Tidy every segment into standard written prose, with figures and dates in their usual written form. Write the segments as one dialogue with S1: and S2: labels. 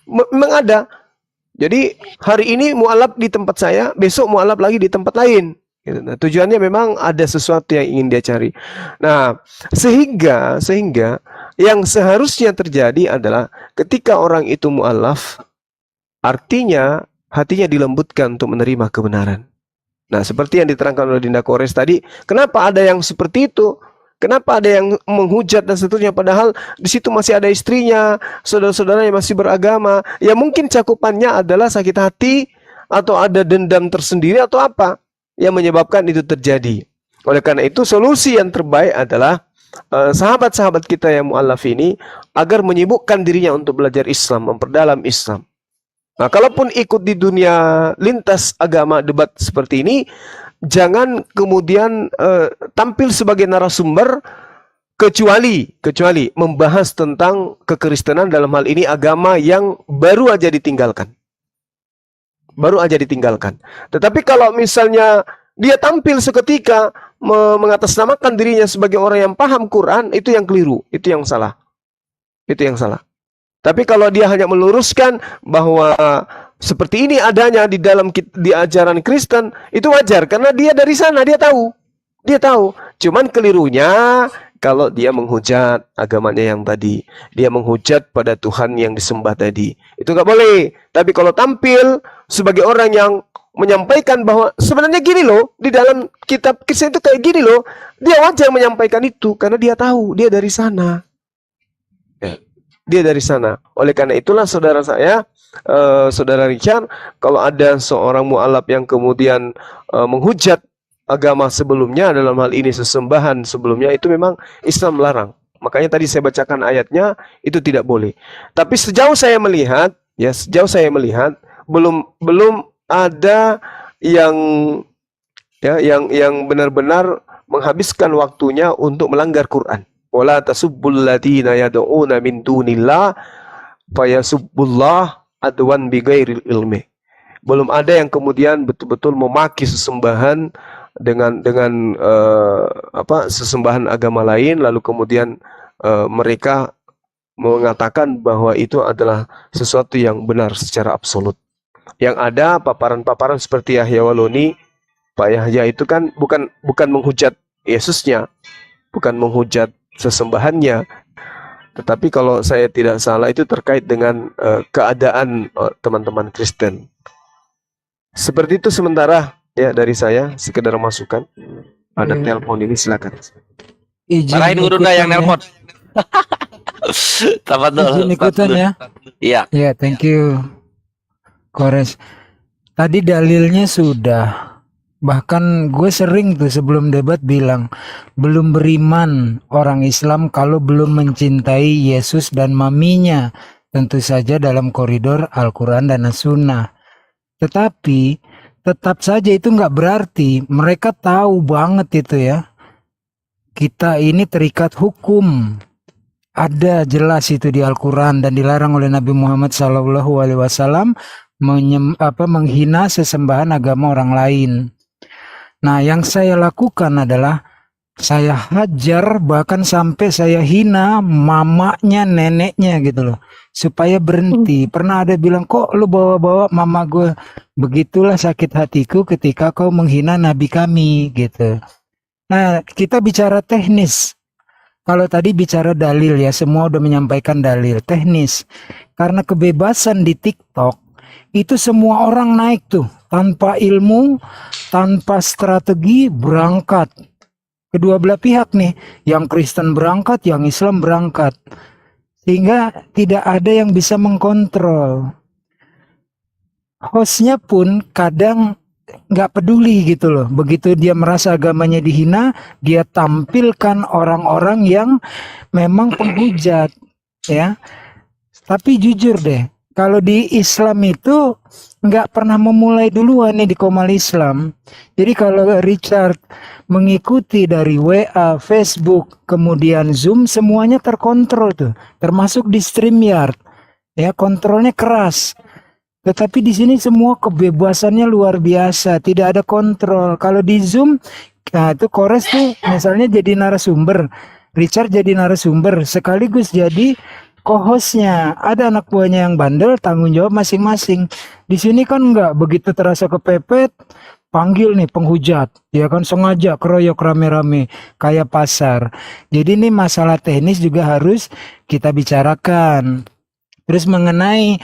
S1: Memang ada. Jadi hari ini mualaf di tempat saya, besok mualaf lagi di tempat lain. Gitu. Nah, tujuannya memang ada sesuatu yang ingin dia cari. Nah, sehingga yang seharusnya terjadi adalah ketika orang itu mualaf, artinya hatinya dilembutkan untuk menerima kebenaran. Nah, seperti yang diterangkan oleh Dinda Kores tadi, kenapa ada yang seperti itu? Kenapa ada yang menghujat dan seterusnya, padahal di situ masih ada istrinya, saudara-saudara yang masih beragama. Ya mungkin cakupannya adalah sakit hati atau ada dendam tersendiri atau apa yang menyebabkan itu terjadi. Oleh karena itu solusi yang terbaik adalah sahabat-sahabat kita yang mu'alaf ini agar menyibukkan dirinya untuk belajar Islam, memperdalam Islam. Nah, kalaupun ikut di dunia lintas agama debat seperti ini, jangan kemudian tampil sebagai narasumber kecuali membahas tentang kekristenan, dalam hal ini agama yang baru aja ditinggalkan. Tetapi kalau misalnya dia tampil seketika mengatasnamakan dirinya sebagai orang yang paham Quran, itu yang keliru, itu yang salah. Tapi kalau dia hanya meluruskan bahwa seperti ini adanya di dalam di ajaran Kristen, itu wajar karena dia dari sana, dia tahu. Cuman kelirunya kalau dia menghujat agamanya yang tadi, dia menghujat pada Tuhan yang disembah tadi, itu nggak boleh. Tapi kalau tampil sebagai orang yang menyampaikan bahwa sebenarnya gini loh, di dalam kitab Kristen itu kayak gini loh, dia wajar menyampaikan itu karena dia tahu, dia dari sana. Oleh karena itulah saudara saya, saudara Richard, kalau ada seorang mu'alaf yang kemudian menghujat agama sebelumnya, dalam hal ini sesembahan sebelumnya, itu memang Islam melarang. Makanya tadi saya bacakan ayatnya, itu tidak boleh. Tapi sejauh saya melihat, belum ada yang benar-benar menghabiskan waktunya untuk melanggar Quran. Wala tasubbul ladina yad'una min dunillah fayasubbullah adwan bighairil ilmi. Belum ada yang kemudian betul-betul memaki sesembahan dengan sesembahan agama lain, lalu kemudian mereka mengatakan bahwa itu adalah sesuatu yang benar secara absolut. Yang ada paparan-paparan seperti Yahya Waloni, Pak Yahya itu kan bukan menghujat Yesusnya, bukan menghujat sesembahannya, tetapi kalau saya tidak salah itu terkait dengan keadaan teman-teman Kristen. Seperti itu sementara ya dari saya, sekedar masukan. Ada telepon ini, silakan.
S2: Marahin Gurunda yang nelpon.
S3: Izin ikutan ya.
S2: Iya.
S3: Ya, thank you, Kores. Tadi dalilnya sudah. Bahkan gue sering tuh sebelum debat bilang, belum beriman orang Islam kalau belum mencintai Yesus dan maminya. Tentu saja dalam koridor Al-Quran dan As-Sunnah. Tetapi tetap saja itu nggak berarti mereka tahu banget itu ya. Kita ini terikat hukum. Ada jelas itu di Al-Quran dan dilarang oleh Nabi Muhammad SAW menghina sesembahan agama orang lain. Nah, yang saya lakukan adalah saya hajar, bahkan sampai saya hina mamanya, neneknya gitu loh, supaya berhenti. Pernah ada bilang, kok lu bawa-bawa mama gue? Begitulah sakit hatiku ketika kau menghina nabi kami gitu. Nah, kita bicara teknis. Kalau tadi bicara dalil ya, semua udah menyampaikan dalil teknis. Karena kebebasan di TikTok itu semua orang naik tuh, tanpa ilmu, tanpa strategi, berangkat. Kedua belah pihak nih, yang Kristen berangkat, yang Islam berangkat. Sehingga tidak ada yang bisa mengkontrol. Hostnya pun kadang nggak peduli gitu loh. Begitu dia merasa agamanya dihina, dia tampilkan orang-orang yang memang penghujat, ya. Tapi jujur deh, kalau di Islam itu nggak pernah memulai duluan nih di Komal Islam. Jadi kalau Richard mengikuti dari WA, Facebook, kemudian Zoom, semuanya terkontrol tuh, termasuk di StreamYard. Ya, kontrolnya keras. Tetapi di sini semua kebebasannya luar biasa, tidak ada kontrol. Kalau di Zoom, nah itu Kores tuh misalnya jadi narasumber, Richard jadi narasumber, sekaligus jadi co-hostnya. Ada anak buahnya yang bandel, tanggung jawab masing-masing. Di sini kan enggak, begitu terasa kepepet, panggil nih penghujat, ya kan, sengaja keroyok rame-rame kayak pasar. Jadi ini masalah teknis juga harus kita bicarakan. Terus mengenai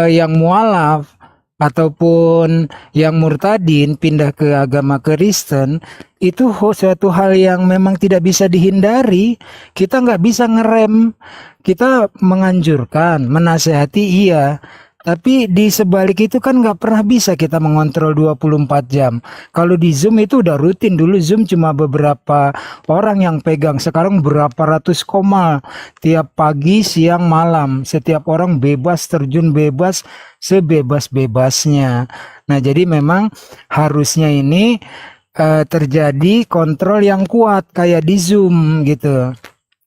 S3: yang mualaf ataupun yang murtadin pindah ke agama Kristen, itu suatu hal yang memang tidak bisa dihindari. Kita nggak bisa ngerem. Kita menganjurkan, menasehati iya. Tapi di sebalik itu kan nggak pernah bisa kita mengontrol 24 jam. Kalau di Zoom itu udah rutin. Dulu Zoom cuma beberapa orang yang pegang. Sekarang berapa ratus koma. Tiap pagi, siang, malam. Setiap orang bebas, terjun bebas, sebebas-bebasnya. Nah, jadi memang harusnya ini terjadi kontrol yang kuat kayak di Zoom gitu.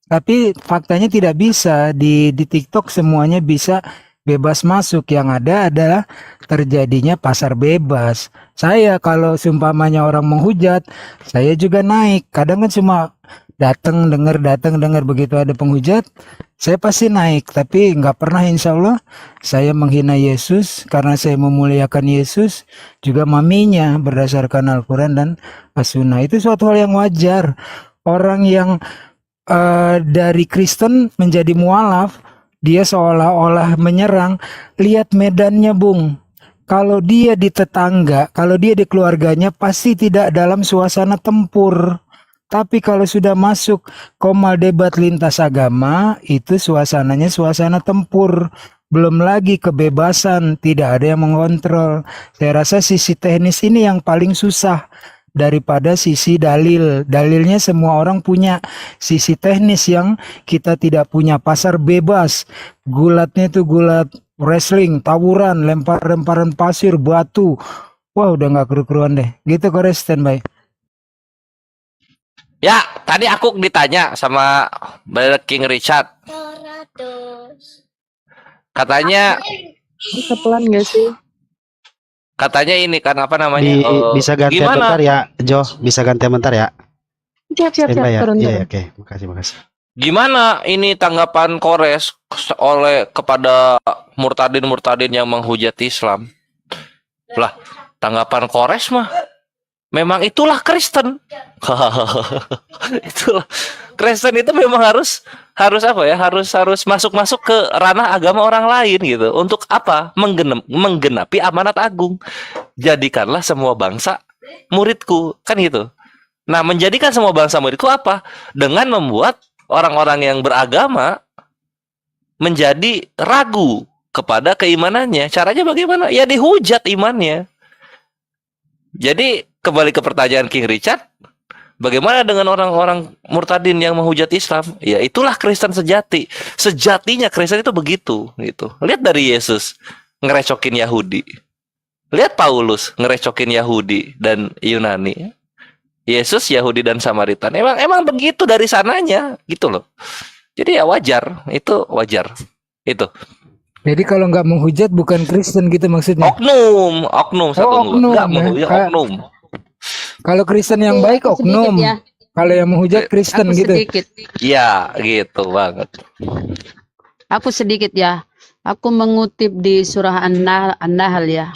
S3: Tapi faktanya tidak bisa. Di TikTok semuanya bisa bebas masuk. Yang ada adalah terjadinya pasar bebas. Saya kalau seumpamanya orang menghujat, saya juga naik. Kadang kan cuma datang dengar begitu ada penghujat, saya pasti naik. Tapi nggak pernah, insya Allah saya menghina Yesus, karena saya memuliakan Yesus juga maminya berdasarkan Al-Quran dan As-Sunnah. Itu suatu hal yang wajar. Orang yang dari Kristen menjadi mualaf, dia seolah-olah menyerang. Lihat medannya, Bung. Kalau dia di tetangga, kalau dia di keluarganya, pasti tidak dalam suasana tempur. Tapi kalau sudah masuk komal debat lintas agama, itu suasananya suasana tempur. Belum lagi kebebasan, tidak ada yang mengontrol. Saya rasa sisi teknis ini yang paling susah daripada sisi dalil. Dalilnya semua orang punya. Sisi teknis yang kita tidak punya. Pasar bebas, gulatnya itu gulat wrestling, tawuran, lempar-lemparan pasir, batu. Wah, udah nggak keru-keruan deh. Gitu, Kores, standby.
S2: Ya, tadi aku ditanya sama Brother King Richard. Katanya
S4: Bisa pelan gak sih?
S2: katanya ini kan apa namanya?
S5: Bisa gantian
S2: gimana?
S5: bentar ya, Jo. Bisa gantian bentar ya.
S4: Siap,
S5: Standby ya.
S4: turun.
S5: Iya, oke. Makasih.
S2: Gimana ini tanggapan Kores kepada murtadin yang menghujat Islam? Lah, tanggapan Kores mah memang itulah Kristen. Itulah Kristen itu memang harus apa ya? Harus masuk ke ranah agama orang lain gitu. Untuk apa? Menggenapi amanat agung. Jadikanlah semua bangsa muridku, kan gitu. Nah, menjadikan semua bangsa muridku apa? Dengan membuat orang-orang yang beragama menjadi ragu kepada keimanannya. Caranya bagaimana? Ya dihujat imannya. Jadi kembali ke pertanyaan King Richard, bagaimana dengan orang-orang murtadin yang menghujat Islam? Ya itulah Kristen sejati. Sejatinya Kristen itu begitu, gitu. Lihat dari Yesus ngerecokin Yahudi. Lihat Paulus ngerecokin Yahudi dan Yunani. Yesus Yahudi dan Samaritan. Emang begitu dari sananya, gitu loh. Jadi ya wajar, itu wajar. Itu.
S3: Jadi kalau nggak menghujat bukan Kristen gitu maksudnya.
S2: Oknum satu.
S3: Oknum,
S2: Nggak
S3: ya.
S2: menghujat oknum.
S3: Kalau Kristen yang baik oknum.
S4: Sedikit ya.
S3: Kalau yang menghujat Kristen
S4: Aku
S3: gitu.
S4: sedikit.
S2: Ya, gitu banget.
S4: Aku sedikit ya. Aku mengutip di surah An-Nahl ya.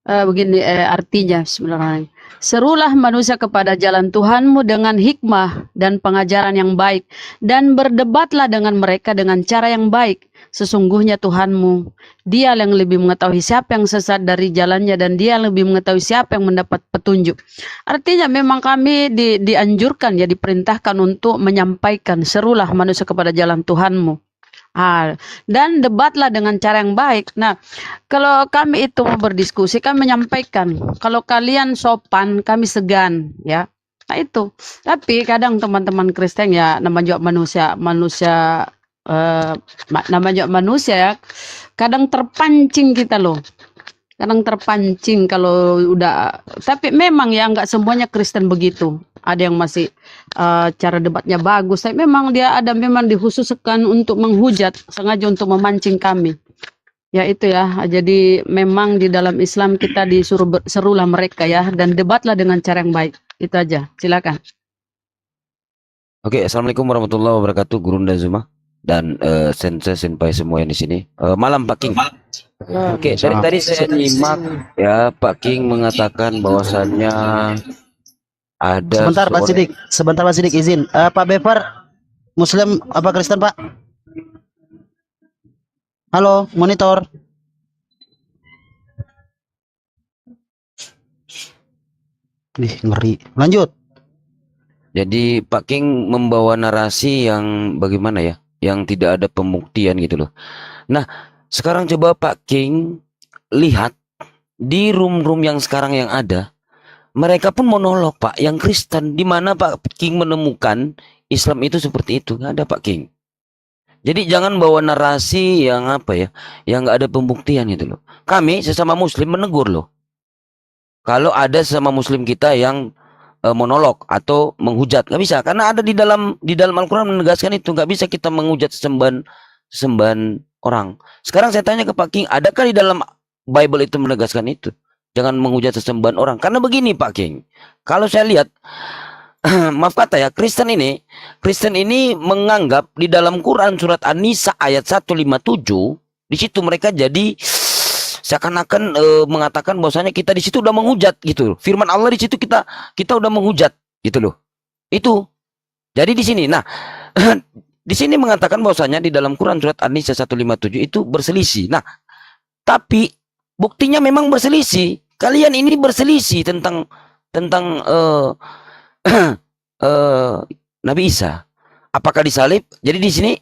S4: Begini artinya, Bismillahirrahmanirrahim. Serulah manusia kepada jalan Tuhanmu dengan hikmah dan pengajaran yang baik, dan berdebatlah dengan mereka dengan cara yang baik. Sesungguhnya Tuhanmu, Dia yang lebih mengetahui siapa yang sesat dari jalannya, dan Dia yang lebih mengetahui siapa yang mendapat petunjuk. Artinya memang kami dianjurkan, ya diperintahkan untuk menyampaikan, serulah manusia kepada jalan Tuhanmu. Dan debatlah dengan cara yang baik. Nah, kalau kami itu mau berdiskusi, kami menyampaikan. Kalau kalian sopan, kami segan, ya. Nah itu. Tapi kadang teman-teman Kristen ya, namanya juga manusia ya. Kadang terpancing kita loh. Kadang terpancing kalau udah. Tapi memang ya nggak semuanya Kristen begitu. Ada yang masih cara debatnya bagus. Tapi memang dia ada memang dikhususkan untuk menghujat, sengaja untuk memancing kami. Ya itu ya. Jadi memang di dalam Islam kita disuruh serulah mereka ya, dan debatlah dengan cara yang baik. Itu aja. Silakan.
S6: Oke, assalamualaikum warahmatullahi wabarakatuh, Gurunda Zuma. dan Sensei Senpai semua yang di sini. Malam Pak King. Oke, dari tadi saya nyimak ya Pak King mengatakan bahwasannya ada
S5: Sebentar Pak
S6: seorang-
S5: Sidik, sebentar Pak Sidik izin. Pak Bever, Muslim apa Kristen Pak? Halo, monitor. Ih, ngeri. Lanjut.
S6: Jadi Pak King membawa narasi yang bagaimana ya, yang tidak ada pembuktian gitu loh. Nah, sekarang coba Pak King lihat di room-room yang sekarang yang ada, mereka pun monolog Pak, yang Kristen, di mana Pak King menemukan Islam itu seperti itu, nggak ada Pak King. Jadi jangan bawa narasi yang apa ya, yang nggak ada pembuktian gitu loh. Kami sesama Muslim menegur loh. Kalau ada sesama Muslim kita yang monolog atau menghujat, nggak bisa, karena ada di dalam Al-Quran menegaskan itu nggak bisa kita menghujat sesembahan orang. Sekarang saya tanya ke Pak King, adakah di dalam Bible itu menegaskan itu? Jangan menghujat sesembahan orang. Karena begini Pak King, kalau saya lihat, maaf kata ya, Kristen ini menganggap di dalam Quran surat An-Nisa ayat 157, di situ mereka jadi seakan-akan mengatakan bahwasanya kita di situ udah menghujat gitu. Firman Allah di situ kita udah menghujat gitu loh. Itu. Jadi di sini. Nah, di sini mengatakan bahwasanya di dalam Quran surat An-Nisa 157 itu berselisih. Nah, tapi buktinya memang berselisih. Kalian ini berselisih tentang Nabi Isa. Apakah disalib? Jadi di sini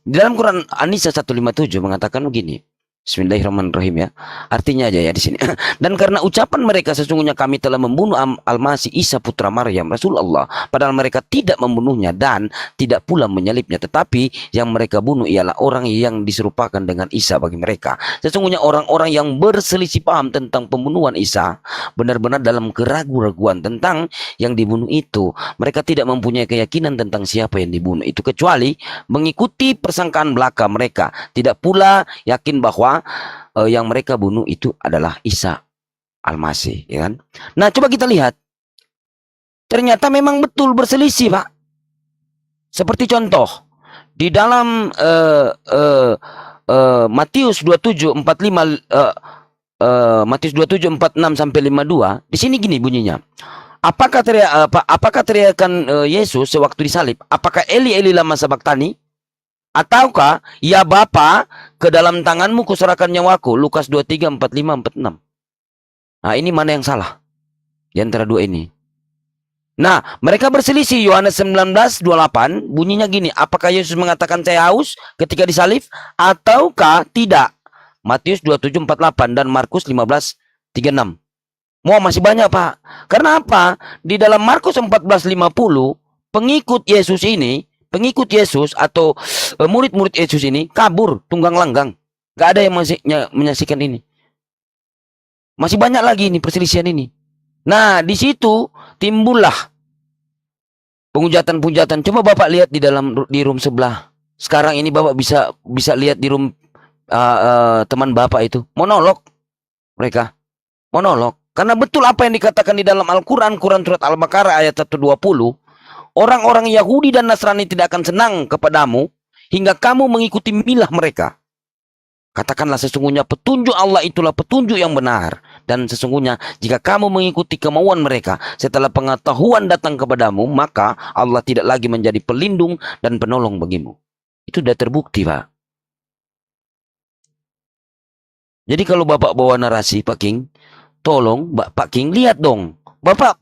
S6: di dalam Quran An-Nisa 157 mengatakan begini. Bismillahirrahmanirrahim ya. Artinya aja ya di sini. Dan karena ucapan mereka sesungguhnya kami telah membunuh Al-Masih Isa putra Maryam Rasulullah, padahal mereka tidak membunuhnya dan tidak pula menyalibnya, tetapi yang mereka bunuh ialah orang yang diserupakan dengan Isa bagi mereka. Sesungguhnya orang-orang yang berselisih paham tentang pembunuhan Isa benar-benar dalam keraguan-raguan tentang yang dibunuh itu. Mereka tidak mempunyai keyakinan tentang siapa yang dibunuh itu kecuali mengikuti persangkaan belaka mereka. Tidak pula yakin bahwa yang mereka bunuh itu adalah Isa Al-Masih, ya kan? Nah, coba kita lihat. Ternyata memang betul berselisih, Pak. Seperti contoh di dalam Matius 27:45 Matius 27:46 sampai 52, di sini gini bunyinya. Apakah teriakan Yesus sewaktu disalib? Apakah Eli Eli lama sabaktani? Ataukah ya Bapa, ke dalam tanganmu kuserahkan nyawaku? Lukas 23:45-46. Nah, ini mana yang salah di antara dua ini? Nah, mereka berselisih. Yohanes 19:28 bunyinya gini, apakah Yesus mengatakan saya haus ketika disalib ataukah tidak? Matius 27:48 dan Markus 15:36. Mau masih banyak, Pak. Karena apa? Di dalam Markus 14:50 pengikut Yesus atau murid-murid Yesus ini kabur tunggang langgang. Gak ada yang menyaksikan ini. Masih banyak lagi ini perselisihan ini. Nah, di situ timbullah penghujatan-penghujatan. Coba Bapak lihat di room sebelah. Sekarang ini Bapak bisa lihat di room teman Bapak itu. Monolog mereka. Monolog. Karena betul apa yang dikatakan di dalam Al-Quran, Quran surat Al-Baqarah ayat 120. Orang-orang Yahudi dan Nasrani tidak akan senang kepadamu hingga kamu mengikuti milah mereka. Katakanlah sesungguhnya petunjuk Allah itulah petunjuk yang benar. Dan sesungguhnya jika kamu mengikuti kemauan mereka setelah pengetahuan datang kepadamu, maka Allah tidak lagi menjadi pelindung dan penolong bagimu. Itu sudah terbukti, Pak. Jadi kalau Bapak bawa narasi, Pak King, tolong Pak King lihat dong. Bapak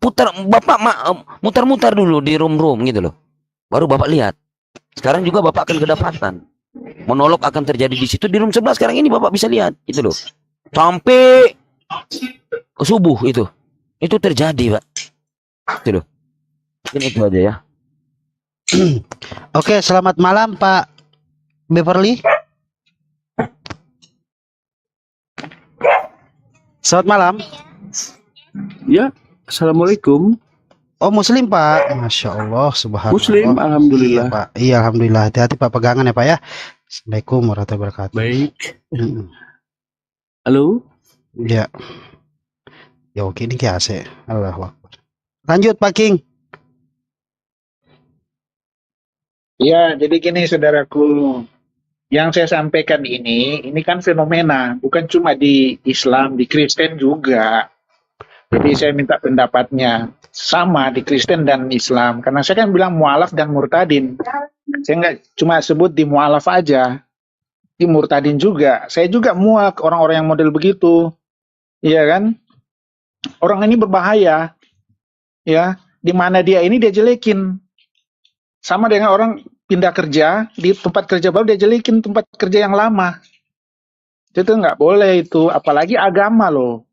S6: mutar-mutar dulu di room-room gitu loh. Baru Bapak lihat. Sekarang juga Bapak akan kedapatan. Monolog akan terjadi di situ di room 11 sekarang ini Bapak bisa lihat itu loh. Sampai subuh itu. Itu terjadi, Pak. Itu loh. Mungkin itu aja ya.
S5: Oke, selamat malam Pak Beverly. Selamat malam.
S7: Ya, assalamualaikum.
S5: Oh, Muslim Pak. Masya Allah, subhanallah.
S7: Muslim, alhamdulillah.
S5: Iya, Pak. Iya, alhamdulillah. Hati-hati Pak, pegangan ya Pak ya. Assalamualaikum warahmatullahi wabarakatuh.
S7: Baik.
S5: Mm-mm.
S7: Halo.
S5: Ya. Ya oke, ini kiase. Allahu Akbar. Lanjut Pak King.
S8: Ya, jadi gini saudaraku, yang saya sampaikan ini kan fenomena, bukan cuma di Islam, di Kristen juga. Jadi saya minta pendapatnya sama di Kristen dan Islam, karena saya kan bilang mualaf dan murtadin. Saya nggak cuma sebut di mualaf aja, di murtadin juga. Saya juga muak orang-orang yang model begitu, iya kan? Orang ini berbahaya, ya. Di mana dia ini dia jelekin. Sama dengan orang pindah kerja, di tempat kerja baru dia jelekin tempat kerja yang lama. Itu nggak boleh itu, apalagi agama loh.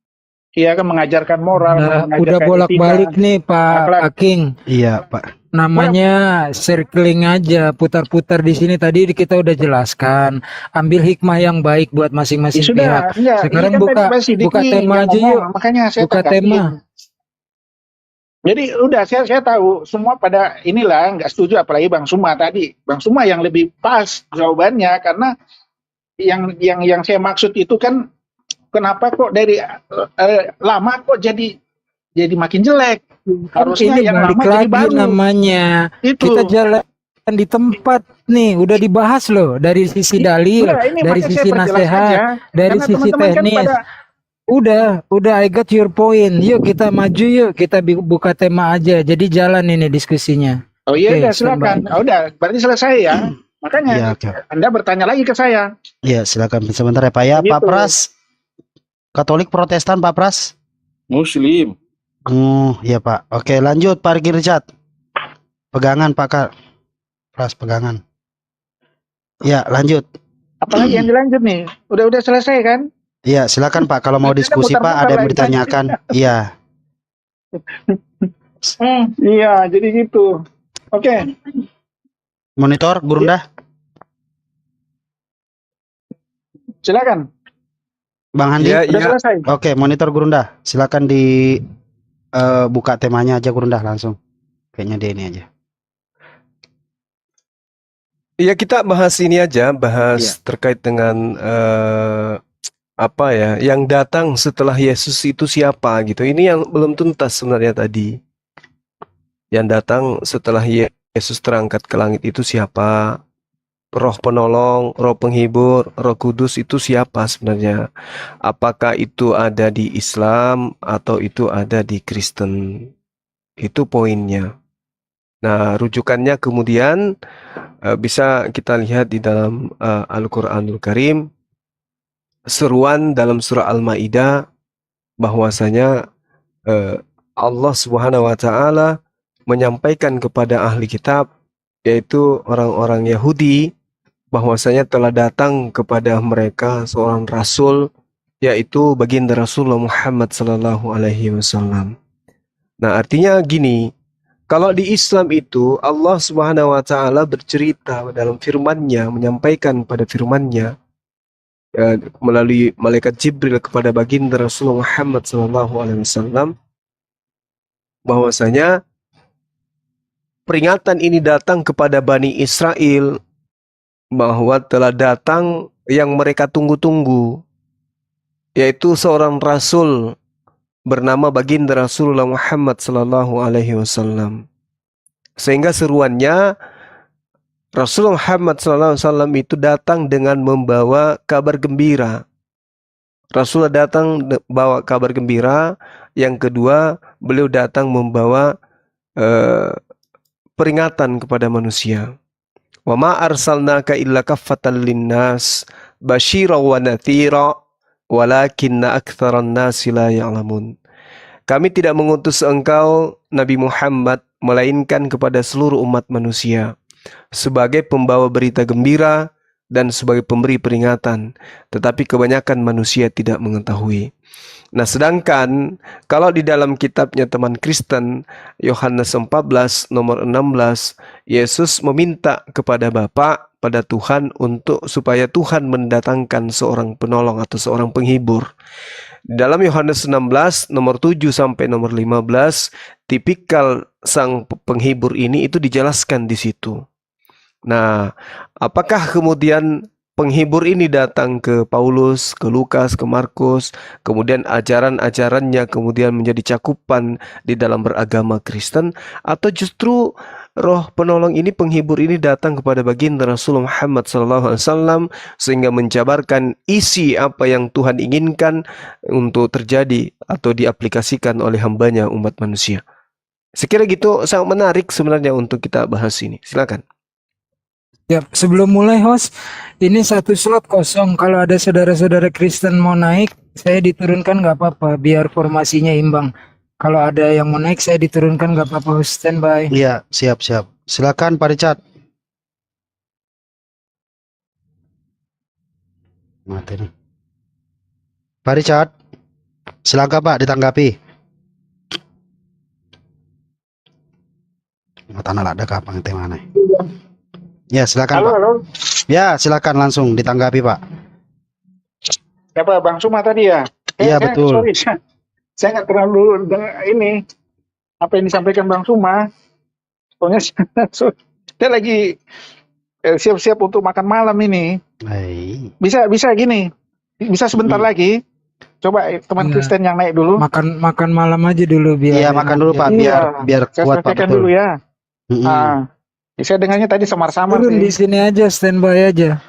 S8: Iya kan mengajarkan moral,
S3: Udah
S8: mengajarkan
S3: bolak-balik
S8: etika,
S3: nih Pak
S8: akhlak.
S3: King.
S5: Iya, Pak.
S3: Namanya circling aja, putar-putar di sini tadi kita udah jelaskan. Ambil hikmah yang baik buat
S8: Ya
S3: masing-masing
S8: sudah,
S3: pihak.
S8: enggak. Ini
S3: Sekarang
S8: kan tadi
S3: buka
S8: Pak Sidiki
S3: buka tema
S8: yang
S3: aja
S8: ngomong,
S3: yuk.
S8: makanya saya
S3: Buka
S8: tanggapi.
S3: tema.
S8: Jadi udah saya tahu semua pada inilah nggak setuju, apalagi Bang Suma tadi. Bang Suma yang lebih pas jawabannya, karena yang saya maksud itu kan kenapa kok dari lama kok jadi makin jelek. Harusnya
S3: Ini
S8: yang
S3: balik
S8: lama jadi
S3: lagi
S8: baru.
S3: namanya.
S8: Itu.
S3: Kita jalan di tempat nih, udah dibahas loh dari sisi dalil,
S8: Udah, ini
S3: dari
S8: makanya
S3: sisi
S8: saya perjelas
S3: nasihat,
S8: aja.
S3: dari
S8: Karena
S3: sisi
S8: teman-teman kan
S3: teknis.
S8: pada
S3: Udah, I got your point. Yuk kita maju yuk, kita buka tema aja. Jadi jalan ini diskusinya.
S8: oh iya
S3: Oke,
S8: udah silakan.
S3: standby.
S8: Oh, udah berarti selesai ya. Makanya
S5: Iya, oke.
S8: Anda bertanya lagi ke saya.
S5: Iya, silakan sebentar ya, Pak ya. Pak
S8: Begitu.
S5: Pras, Katolik Protestan, Pak Pras.
S7: Muslim.
S5: Iya, Pak. Oke, lanjut Pak Riki Richard. Pegangan, Pak Kak. Pras, pegangan. Ya, lanjut.
S8: Apalagi yang dilanjut nih? Udah selesai kan?
S5: Iya, silakan Pak. Kalau mau
S8: Kita
S5: diskusi Pak,
S8: muter-muter
S5: ada yang
S8: lagi.
S5: ditanyakan. Iya.
S8: Iya, jadi gitu. Oke.
S5: Monitor, Gurunda.
S8: Silakan.
S5: Bang Handi.
S1: Ya,
S8: Udah
S1: ya.
S8: selesai.
S5: Oke, monitor Gurunda. Silakan buka temanya aja Gurunda langsung. Kayaknya dia ini aja.
S1: Iya, kita bahas ini aja, bahas terkait dengan apa ya, yang datang setelah Yesus itu siapa gitu. Ini yang belum tuntas sebenarnya tadi. Yang datang setelah Yesus terangkat ke langit itu siapa? Roh penolong, roh penghibur, roh kudus itu siapa sebenarnya? Apakah itu ada di Islam atau itu ada di Kristen? Itu poinnya. Nah, rujukannya kemudian bisa kita lihat di dalam Al-Quranul Karim, seruan dalam surah Al-Maidah bahwasanya Allah Subhanahu wa taala menyampaikan kepada ahli kitab, yaitu orang-orang Yahudi, bahwasanya telah datang kepada mereka seorang rasul, yaitu baginda Rasulullah Muhammad sallallahu alaihi wasallam. Nah, artinya gini, kalau di Islam itu Allah Subhanahu wa taala bercerita dalam firman-Nya, menyampaikan pada firman-Nya melalui malaikat Jibril kepada baginda Rasulullah Muhammad sallallahu alaihi wasallam, bahwasanya peringatan ini datang kepada Bani Israel bahwa telah datang yang mereka tunggu-tunggu, yaitu seorang rasul bernama baginda Rasulullah Muhammad sallallahu alaihi wasallam. Sehingga seruannya Rasulullah Muhammad sallallahu alaihi wasallam itu datang dengan membawa kabar gembira. Rasulullah datang bawa kabar gembira. Yang kedua, beliau datang membawa peringatan kepada manusia. Wa ma arsalnaka illa kaffatan linnas basyira wa natsira walakinna aktsaran nasi la ya'lamun. Kami tidak mengutus engkau Nabi Muhammad melainkan kepada seluruh umat manusia sebagai pembawa berita gembira dan sebagai pemberi peringatan, tetapi kebanyakan manusia tidak mengetahui. Nah, sedangkan kalau di dalam kitabnya teman Kristen, Yohanes 14 nomor 16, Yesus meminta kepada Bapa, pada Tuhan, untuk supaya Tuhan mendatangkan seorang penolong atau seorang penghibur. Dalam Yohanes 16 nomor 7 sampai nomor 15, tipikal sang penghibur ini itu dijelaskan di situ. Nah, apakah kemudian penghibur ini datang ke Paulus, ke Lukas, ke Markus, kemudian ajaran-ajarannya kemudian menjadi cakupan di dalam beragama Kristen, atau justru roh penolong ini, penghibur ini datang kepada baginda Rasulullah Muhammad SAW sehingga menjabarkan isi apa yang Tuhan inginkan untuk terjadi atau diaplikasikan oleh hambanya umat manusia. Sekira gitu, sangat menarik sebenarnya untuk kita bahas ini. Silakan.
S3: Ya, sebelum mulai host, ini satu slot kosong. Kalau ada saudara-saudara Kristen mau naik, saya diturunkan nggak apa-apa, biar formasinya imbang. Kalau ada yang mau naik, saya diturunkan nggak apa-apa, host. Standby.
S5: Iya, siap. Silakan Pak Richard. Mati nih. Pak Richard, silakan Pak ditanggapi. Tanah ada kapang teh mana? Ya, silakan
S8: Halo,
S5: Pak.
S8: halo.
S5: Ya, silakan langsung ditanggapi Pak.
S8: Siapa Bang Suma tadi ya?
S5: Iya, betul.
S8: Sorry, saya nggak terlalu ini apa yang disampaikan Bang Suma. Soalnya saya lagi siap-siap untuk makan malam ini.
S5: Hai.
S8: Bisa gini. Bisa sebentar lagi. Coba teman
S3: Iya.
S8: Kristen yang naik dulu.
S3: Makan malam aja dulu biar.
S5: Iya, makan dulu Pak,
S8: Iya.
S5: biar
S8: Saya
S5: kuat Pak,
S8: sampaikan
S5: betul.
S8: dulu ya.
S5: Mm-mm.
S8: Saya dengarnya tadi samar-samar
S3: Turun di
S8: sih.
S3: sini aja, standby aja.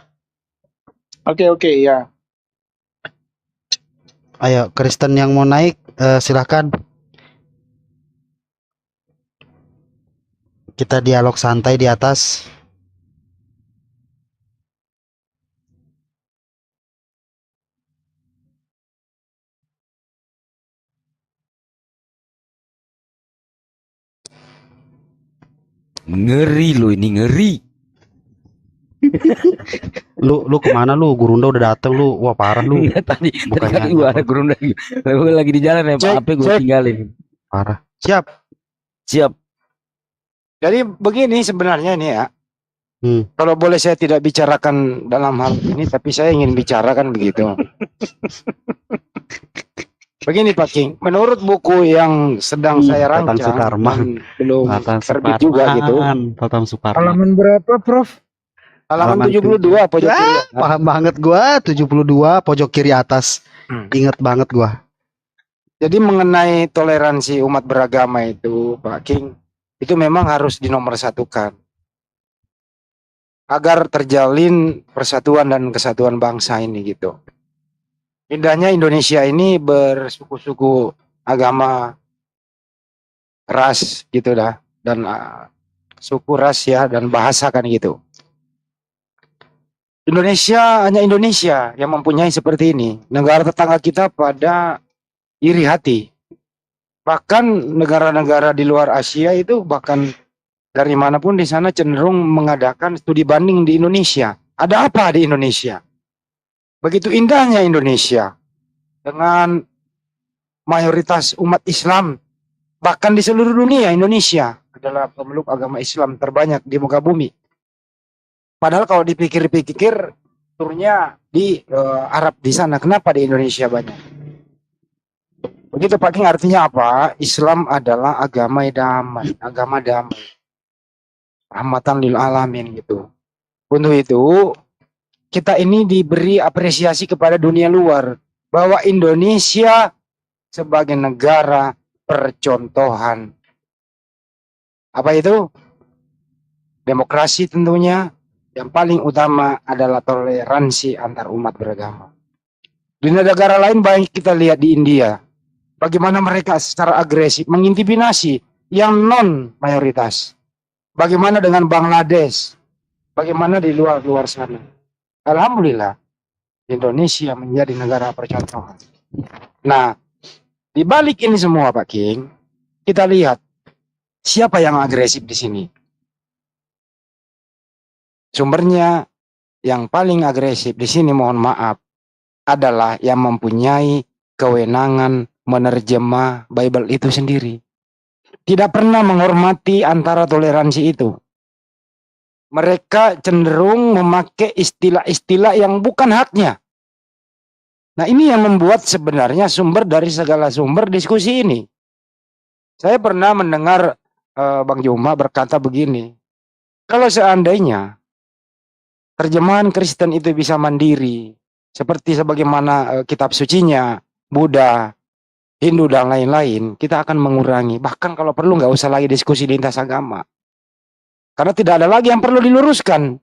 S8: Oke, ya.
S5: Ayo, Kristen yang mau naik, silakan. Kita dialog santai di atas.
S6: Ngeri lo ini, ngeri.
S5: Lu kemana lu? Gurunda udah dateng lu. Wah parah lu.
S6: Iya, tadi
S5: Bukan
S6: kan
S5: nyanyi
S6: gua
S5: apa.
S6: ada gurun lagi di jalan ya, Pak.
S5: Cek,
S6: HP gue
S5: cek.
S6: tinggalin.
S5: Parah. Siap.
S6: Siap.
S9: Jadi begini sebenarnya ini ya. Kalau boleh saya tidak bicarakan dalam hal ini, tapi saya ingin bicarakan begitu. Begini Pak King, menurut buku yang sedang saya
S5: Tatan
S9: rancang
S5: Sukarman.
S9: dan belum terbit juga gitu,
S5: Tatan Suparman.
S3: Halaman berapa, Prof?
S9: halaman
S5: Halaman
S9: 72 pojok kiri.
S5: Paham banget gua. 72 pojok kiri atas. Ingat banget gua.
S9: Jadi mengenai toleransi umat beragama itu, Pak King, itu memang harus dinomorsatukan agar terjalin persatuan dan kesatuan bangsa ini gitu. Indahnya Indonesia ini bersuku-suku agama, ras gitu dah, dan suku ras ya dan bahasa kan gitu. Indonesia hanya Indonesia yang mempunyai seperti ini. Negara tetangga kita pada iri hati. Bahkan negara-negara di luar Asia itu bahkan dari manapun di sana cenderung mengadakan studi banding di Indonesia. Ada apa di Indonesia? Begitu indahnya Indonesia dengan mayoritas umat Islam. Bahkan di seluruh dunia Indonesia adalah pemeluk agama Islam terbanyak di muka bumi. Padahal kalau dipikir-pikir turnya di Arab di sana. Kenapa di Indonesia banyak? Begitu Pak King, artinya apa? Islam adalah agama damai, agama damai. Rahmatan lil alamin gitu. Untuk itu kita ini diberi apresiasi kepada dunia luar bahwa Indonesia sebagai negara percontohan. Apa itu? Demokrasi tentunya. Yang paling utama adalah toleransi antar umat beragama. Di negara lain baik kita lihat di India. Bagaimana mereka secara agresif mengintimidasi yang non mayoritas. Bagaimana dengan Bangladesh? Bagaimana di luar sana? Alhamdulillah, Indonesia menjadi negara percontohan. Nah, di balik ini semua Pak King, kita lihat siapa yang agresif di sini. Sumbernya yang paling agresif di sini, mohon maaf, adalah yang mempunyai kewenangan menerjemah Bible itu sendiri. Tidak pernah menghormati antara toleransi itu. Mereka cenderung memakai istilah-istilah yang bukan haknya. Nah, ini yang membuat sebenarnya sumber dari segala sumber diskusi ini. Saya pernah mendengar Bang Juma berkata begini, kalau seandainya terjemahan Kristen itu bisa mandiri, seperti sebagaimana kitab sucinya, Buddha, Hindu dan lain-lain, kita akan mengurangi. Bahkan kalau perlu nggak usah lagi diskusi lintas agama. Karena tidak ada lagi yang perlu diluruskan.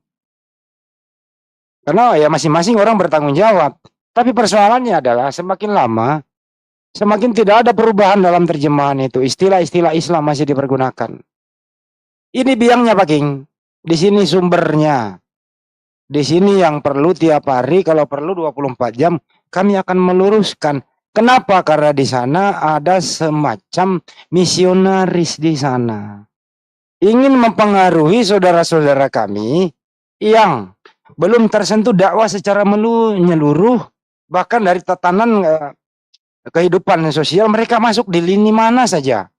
S9: Karena ya masing-masing orang bertanggung jawab. Tapi persoalannya adalah semakin lama, semakin tidak ada perubahan dalam terjemahan itu. Istilah-istilah Islam masih dipergunakan. Ini biangnya Pak King. Di sini sumbernya. Di sini yang perlu tiap hari, kalau perlu 24 jam, kami akan meluruskan. Kenapa? Karena di sana ada semacam misionaris di sana. Ingin mempengaruhi saudara-saudara kami yang belum tersentuh dakwah secara menyeluruh, bahkan dari tatanan kehidupan sosial mereka masuk di lini mana saja.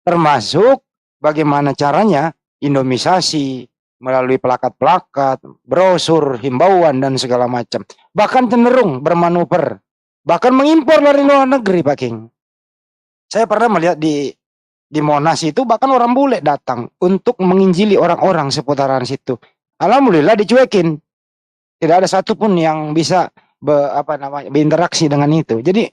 S9: Termasuk bagaimana caranya indomisasi, melalui plakat-plakat, brosur, himbauan, dan segala macam. Bahkan cenderung bermanuver. Bahkan mengimpor dari luar negeri, Pak King. Saya pernah melihat di Monas itu, bahkan orang bule datang untuk menginjili orang-orang seputaran situ. Alhamdulillah dicuekin. Tidak ada satupun yang bisa berinteraksi dengan itu. Jadi,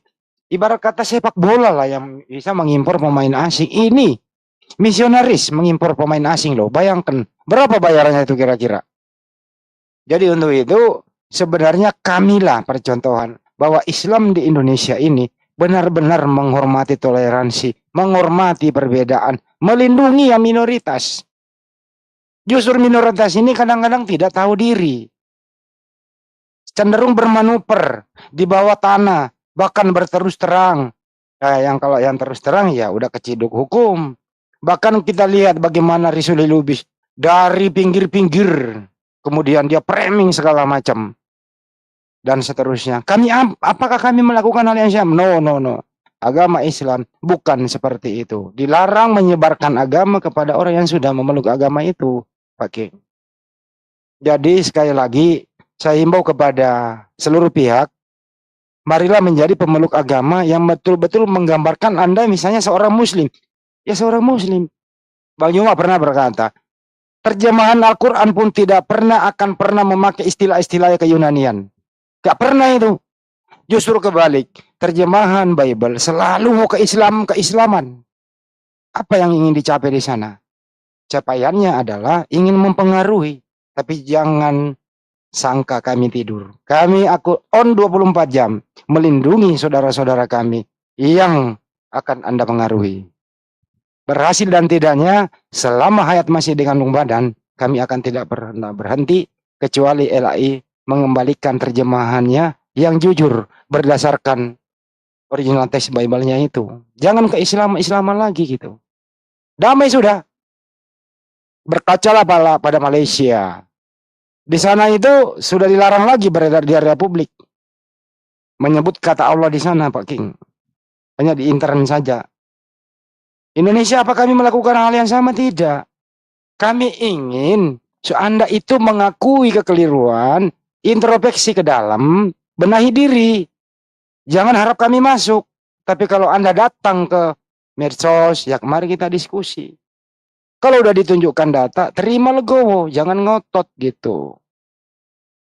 S9: ibarat kata sepak bola lah yang bisa mengimpor pemain asing. Ini misionaris mengimpor pemain asing loh. Bayangkan berapa bayarannya itu kira-kira. Jadi untuk itu sebenarnya kamilah percontohan bahwa Islam di Indonesia ini benar-benar menghormati toleransi, menghormati perbedaan, melindungi yang minoritas. Justru minoritas ini kadang-kadang tidak tahu diri. Cenderung bermanuver di bawah tanah, bahkan berterus terang. Kalau yang terus terang ya udah keciduk hukum. Bahkan kita lihat bagaimana Rizuli Lubis dari pinggir-pinggir, kemudian dia framing segala macam dan seterusnya. Apakah kami melakukan hal yang sama? No. Agama Islam bukan seperti itu. Dilarang menyebarkan agama kepada orang yang sudah memeluk agama itu, Pak King. Jadi sekali lagi saya himbau kepada seluruh pihak, marilah menjadi pemeluk agama yang betul-betul menggambarkan Anda misalnya seorang muslim. Ya seorang muslim. Bang Yuma pernah berkata, terjemahan Al-Quran pun tidak akan pernah memakai istilah-istilah keyunanian. Gak pernah itu. Justru kebalik. Terjemahan Bible selalu mau keislaman. Apa yang ingin dicapai di sana? Capaiannya adalah ingin mempengaruhi. Tapi jangan sangka kami tidur. Kami on 24 jam melindungi saudara-saudara kami yang akan Anda pengaruhi. Berhasil dan tidaknya, selama hayat masih digandung badan, kami akan tidak pernah berhenti, kecuali LAI mengembalikan terjemahannya yang jujur, berdasarkan original teks Bible-nya itu. Jangan ke Islaman lagi gitu. Damai sudah. Berkacalah pada Malaysia. Di sana itu sudah dilarang lagi beredar di area publik. Menyebut kata Allah di sana, Pak King. Hanya di internet saja. Indonesia, apa kami melakukan hal yang sama? Tidak. Kami ingin Anda itu mengakui kekeliruan, introspeksi ke dalam, benahi diri. Jangan harap kami masuk. Tapi kalau Anda datang ke medsos, ya mari kita diskusi. Kalau udah ditunjukkan data, terima legowo, jangan ngotot gitu.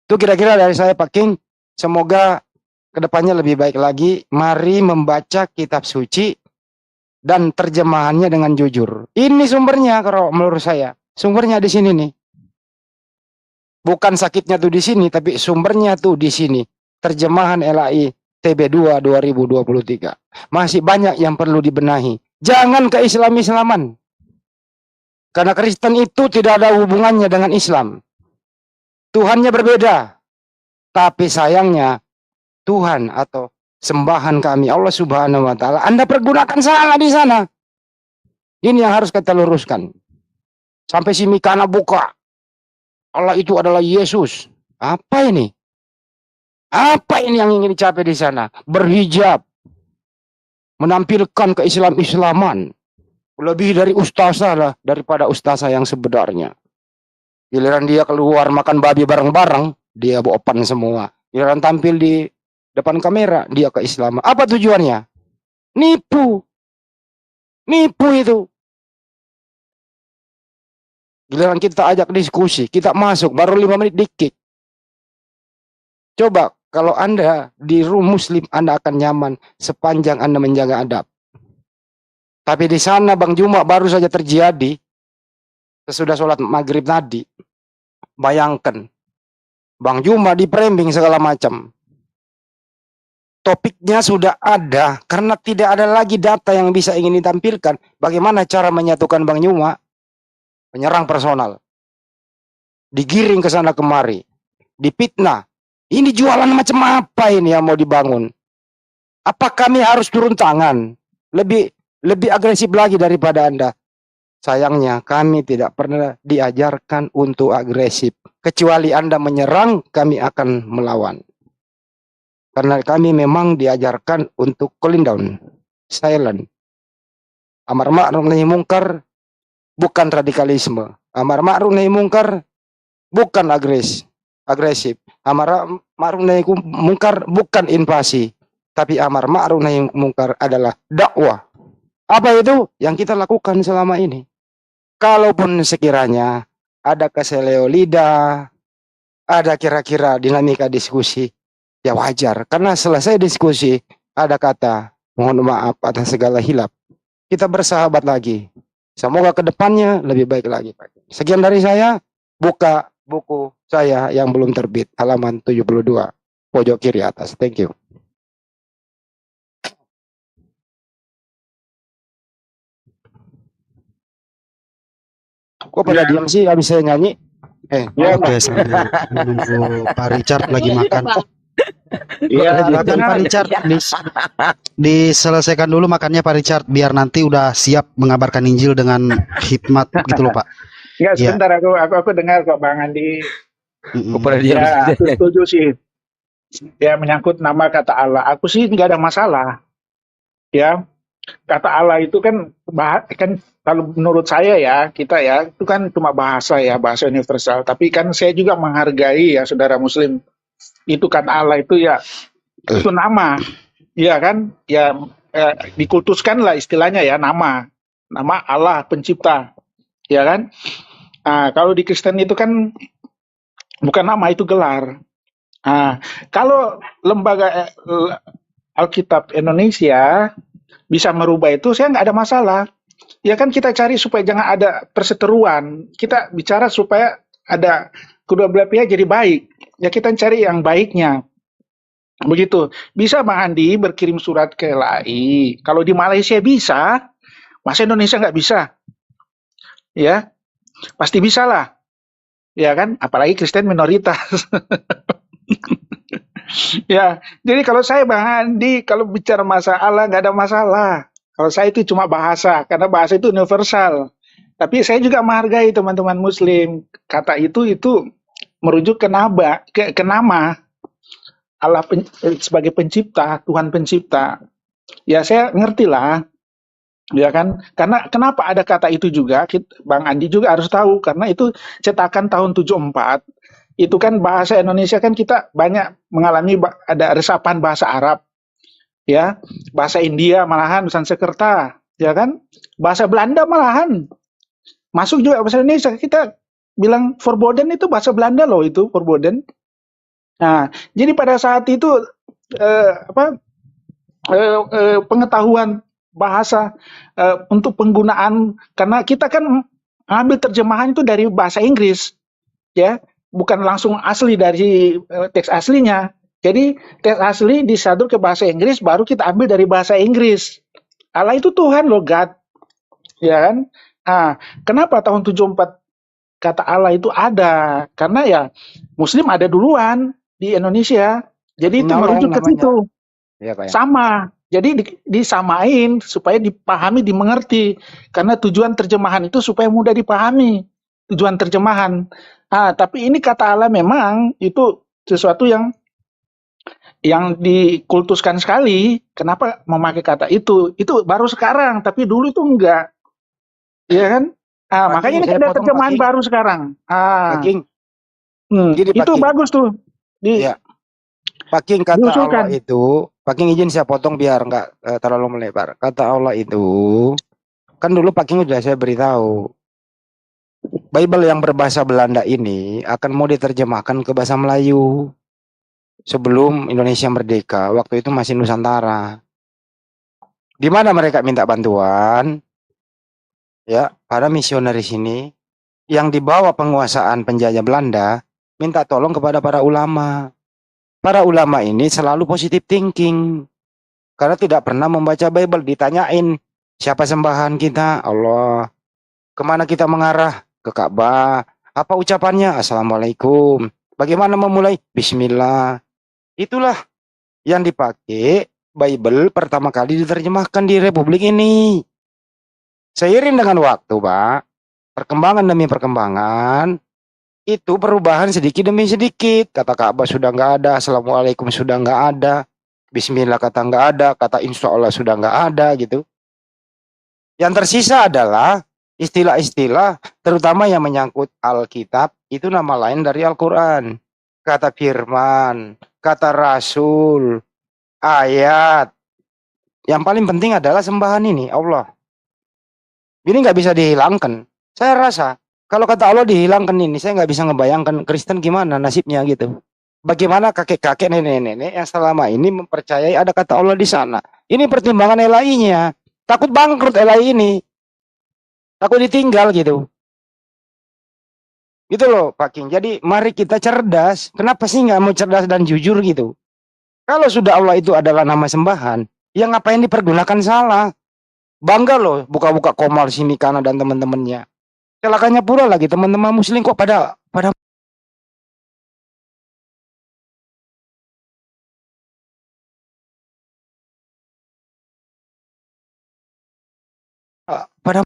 S9: Itu kira-kira dari saya, Pak King. Semoga kedepannya lebih baik lagi. Mari membaca kitab suci dan terjemahannya dengan jujur. Ini sumbernya kalau menurut saya. Sumbernya di sini nih. Bukan sakitnya tuh di sini, tapi sumbernya tuh di sini. Terjemahan LAI TB2 2023. Masih banyak yang perlu dibenahi. Jangan ke Islam-Islaman. Karena Kristen itu tidak ada hubungannya dengan Islam. Tuhannya berbeda. Tapi sayangnya Tuhan atau sembahan kami Allah Subhanahu wa taala Anda pergunakan salah di sana. Ini yang harus kita luruskan. Sampai si Mikana buka. Allah itu adalah Yesus. Apa ini? Apa ini yang ingin dicapai di sana? Berhijab. Menampilkan keislaman-islaman. Lebih dari ustazah lah daripada ustazah yang sebenarnya. Giliran dia keluar makan babi bareng-bareng, dia bopan semua. Giliran tampil di depan kamera, dia keislaman. Apa tujuannya? Nipu. Nipu itu. Giliran kita ajak diskusi, kita masuk, baru 5 menit dikit. Coba, kalau Anda di room muslim, Anda akan nyaman sepanjang Anda menjaga adab. Tapi di sana Bang Juma baru saja terjadi sesudah sholat maghrib tadi. Bayangkan, Bang Juma di framing segala macam. Topiknya sudah ada, karena tidak ada lagi data yang bisa ingin ditampilkan. Bagaimana cara menyatukan Bang Juma? Menyerang personal. Digiring ke sana kemari. Dipitnah. Ini jualan macam apa ini yang mau dibangun? Apa kami harus turun tangan? Lebih agresif lagi daripada Anda. Sayangnya kami tidak pernah diajarkan untuk agresif. Kecuali Anda menyerang, kami akan melawan. Karena kami memang diajarkan untuk cooling down, silent. Amar ma'ruf nahi mungkar bukan radikalisme. Amar ma'ruf nahi mungkar bukan agresif. Amar ma'ruf nahi mungkar bukan invasi. Tapi amar ma'ruf nahi mungkar adalah dakwah. Apa itu yang kita lakukan selama ini? Kalaupun sekiranya ada keseleo lidah, ada kira-kira dinamika diskusi, ya wajar, karena selesai diskusi ada kata mohon maaf atas segala hilap. Kita bersahabat lagi. Semoga kedepannya lebih baik lagi. Sekian dari saya. Buka buku saya yang belum terbit, halaman 72 pojok kiri atas. Thank you. Kok pada diam sih habis saya nyanyi?
S5: Oke, sambil menunggu Pak Richard lagi makan.
S8: Iya,
S5: Silakan Pak Richard, diselesaikan dulu makannya Pak Richard, biar nanti udah siap mengabarkan Injil dengan hikmat gitu loh Pak.
S8: Enggak,
S5: Iya.
S8: sebentar aku dengar kok Bang Andi.
S6: Kepada dia.
S8: Ya, aku setuju sih. Ya, menyangkut nama kata Allah. Aku sih nggak ada masalah. Ya, kata Allah itu kan kalau menurut saya ya, kita ya, itu kan cuma bahasa ya, bahasa universal. Tapi kan saya juga menghargai ya saudara muslim. Itu kata Allah itu ya, itu nama. Ya kan, ya dikultuskan lah istilahnya ya, nama. Nama Allah pencipta. Ya kan? Nah, kalau di Kristen itu kan bukan nama, itu gelar. Nah, kalau lembaga Alkitab Indonesia bisa merubah itu, saya nggak ada masalah. Ya kan kita cari supaya jangan ada perseteruan. Kita bicara supaya ada kedua belah pihak jadi baik. Ya kita cari yang baiknya. Begitu. Bisa Bang Andi berkirim surat ke LAI. Kalau di Malaysia bisa, masa Indonesia nggak bisa? Ya, pasti bisa lah. Ya kan? Apalagi Kristen minoritas. Ya, jadi kalau saya Bang Andi, kalau bicara masalah nggak ada masalah. Kalau saya itu cuma bahasa, karena bahasa itu universal. Tapi saya juga menghargai teman-teman Muslim. Kata itu merujuk ke nama Allah sebagai pencipta, Tuhan pencipta. Ya saya ngerti lah, ya kan? Karena kenapa ada kata itu juga, Bang Andi juga harus tahu, karena itu cetakan tahun 74. Itu kan bahasa Indonesia kan kita banyak mengalami ada resapan bahasa Arab. Ya, bahasa India malahan Sanskerta, ya kan? Bahasa Belanda malahan masuk juga bahasa Indonesia. Kita bilang verboden itu bahasa Belanda loh, itu verboden. Nah, jadi pada saat itu pengetahuan bahasa untuk penggunaan, karena kita kan ambil terjemahan itu dari bahasa Inggris, ya, bukan langsung asli dari teks aslinya. Jadi teks asli disadur ke bahasa Inggris, baru kita ambil dari bahasa Inggris. Allah itu Tuhan loh, God. Ya kan? Nah, kenapa tahun 74 kata Allah itu ada? Karena ya Muslim ada duluan di Indonesia. Jadi itu merujuk ke situ.
S9: Ya, Pak, ya.
S8: Sama. Jadi disamain supaya dipahami, dimengerti. Karena tujuan terjemahan itu supaya mudah dipahami. Tujuan terjemahan. Nah, tapi ini kata Allah memang itu sesuatu yang dikultuskan sekali. Kenapa memakai kata itu? Itu baru sekarang, tapi dulu itu enggak. Iya kan? Makanya ini ada terjemahan baru sekarang.
S9: Pak King. Jadi,
S8: itu
S9: Pak King,
S8: bagus tuh.
S9: Ya. Pak King, kata
S8: diusulkan.
S9: Allah itu, Pak King izin saya potong biar nggak terlalu melebar. Kata Allah itu, kan dulu Pak King udah saya beritahu, Bible yang berbahasa Belanda ini akan mau diterjemahkan ke bahasa Melayu. Sebelum Indonesia merdeka, waktu itu masih Nusantara. Di mana mereka minta bantuan? Ya, para misionaris ini yang di bawah penguasaan penjajah Belanda minta tolong kepada para ulama. Para ulama ini selalu positive thinking karena tidak pernah membaca Bible. Ditanyain siapa sembahan kita, Allah. Kemana kita mengarah? Ke Ka'bah. Apa ucapannya? Assalamualaikum. Bagaimana memulai? Bismillah. Itulah yang dipakai Bible pertama kali diterjemahkan di Republik ini. Seiring dengan waktu, Pak, perkembangan demi perkembangan, itu perubahan sedikit demi sedikit. Kata Ka'bah sudah nggak ada, Assalamualaikum sudah nggak ada, Bismillah kata nggak ada, kata Insya Allah sudah nggak ada gitu. Yang tersisa adalah istilah-istilah terutama yang menyangkut Alkitab, itu nama lain dari Al-Quran. Kata firman, kata Rasul, ayat. Yang paling penting adalah sembahan ini, Allah. Ini nggak bisa dihilangkan. Saya rasa kalau kata Allah dihilangkan ini, saya nggak bisa ngebayangkan Kristen gimana nasibnya gitu. Bagaimana kakek-kakek, nenek-nenek yang selama ini mempercayai ada kata Allah di sana. Ini pertimbangan LAI-nya. Takut bangkrut LAI ini. Takut ditinggal gitu. Gitu loh Pak King. Jadi mari kita cerdas. Kenapa sih nggak mau cerdas dan jujur gitu? Kalau sudah Allah itu adalah nama sembahan, ya ngapain dipergunakan salah? Bangga loh buka-buka Komal Simikana dan teman-temannya. Celakanya pula lagi teman-teman muslim kok pada pada pada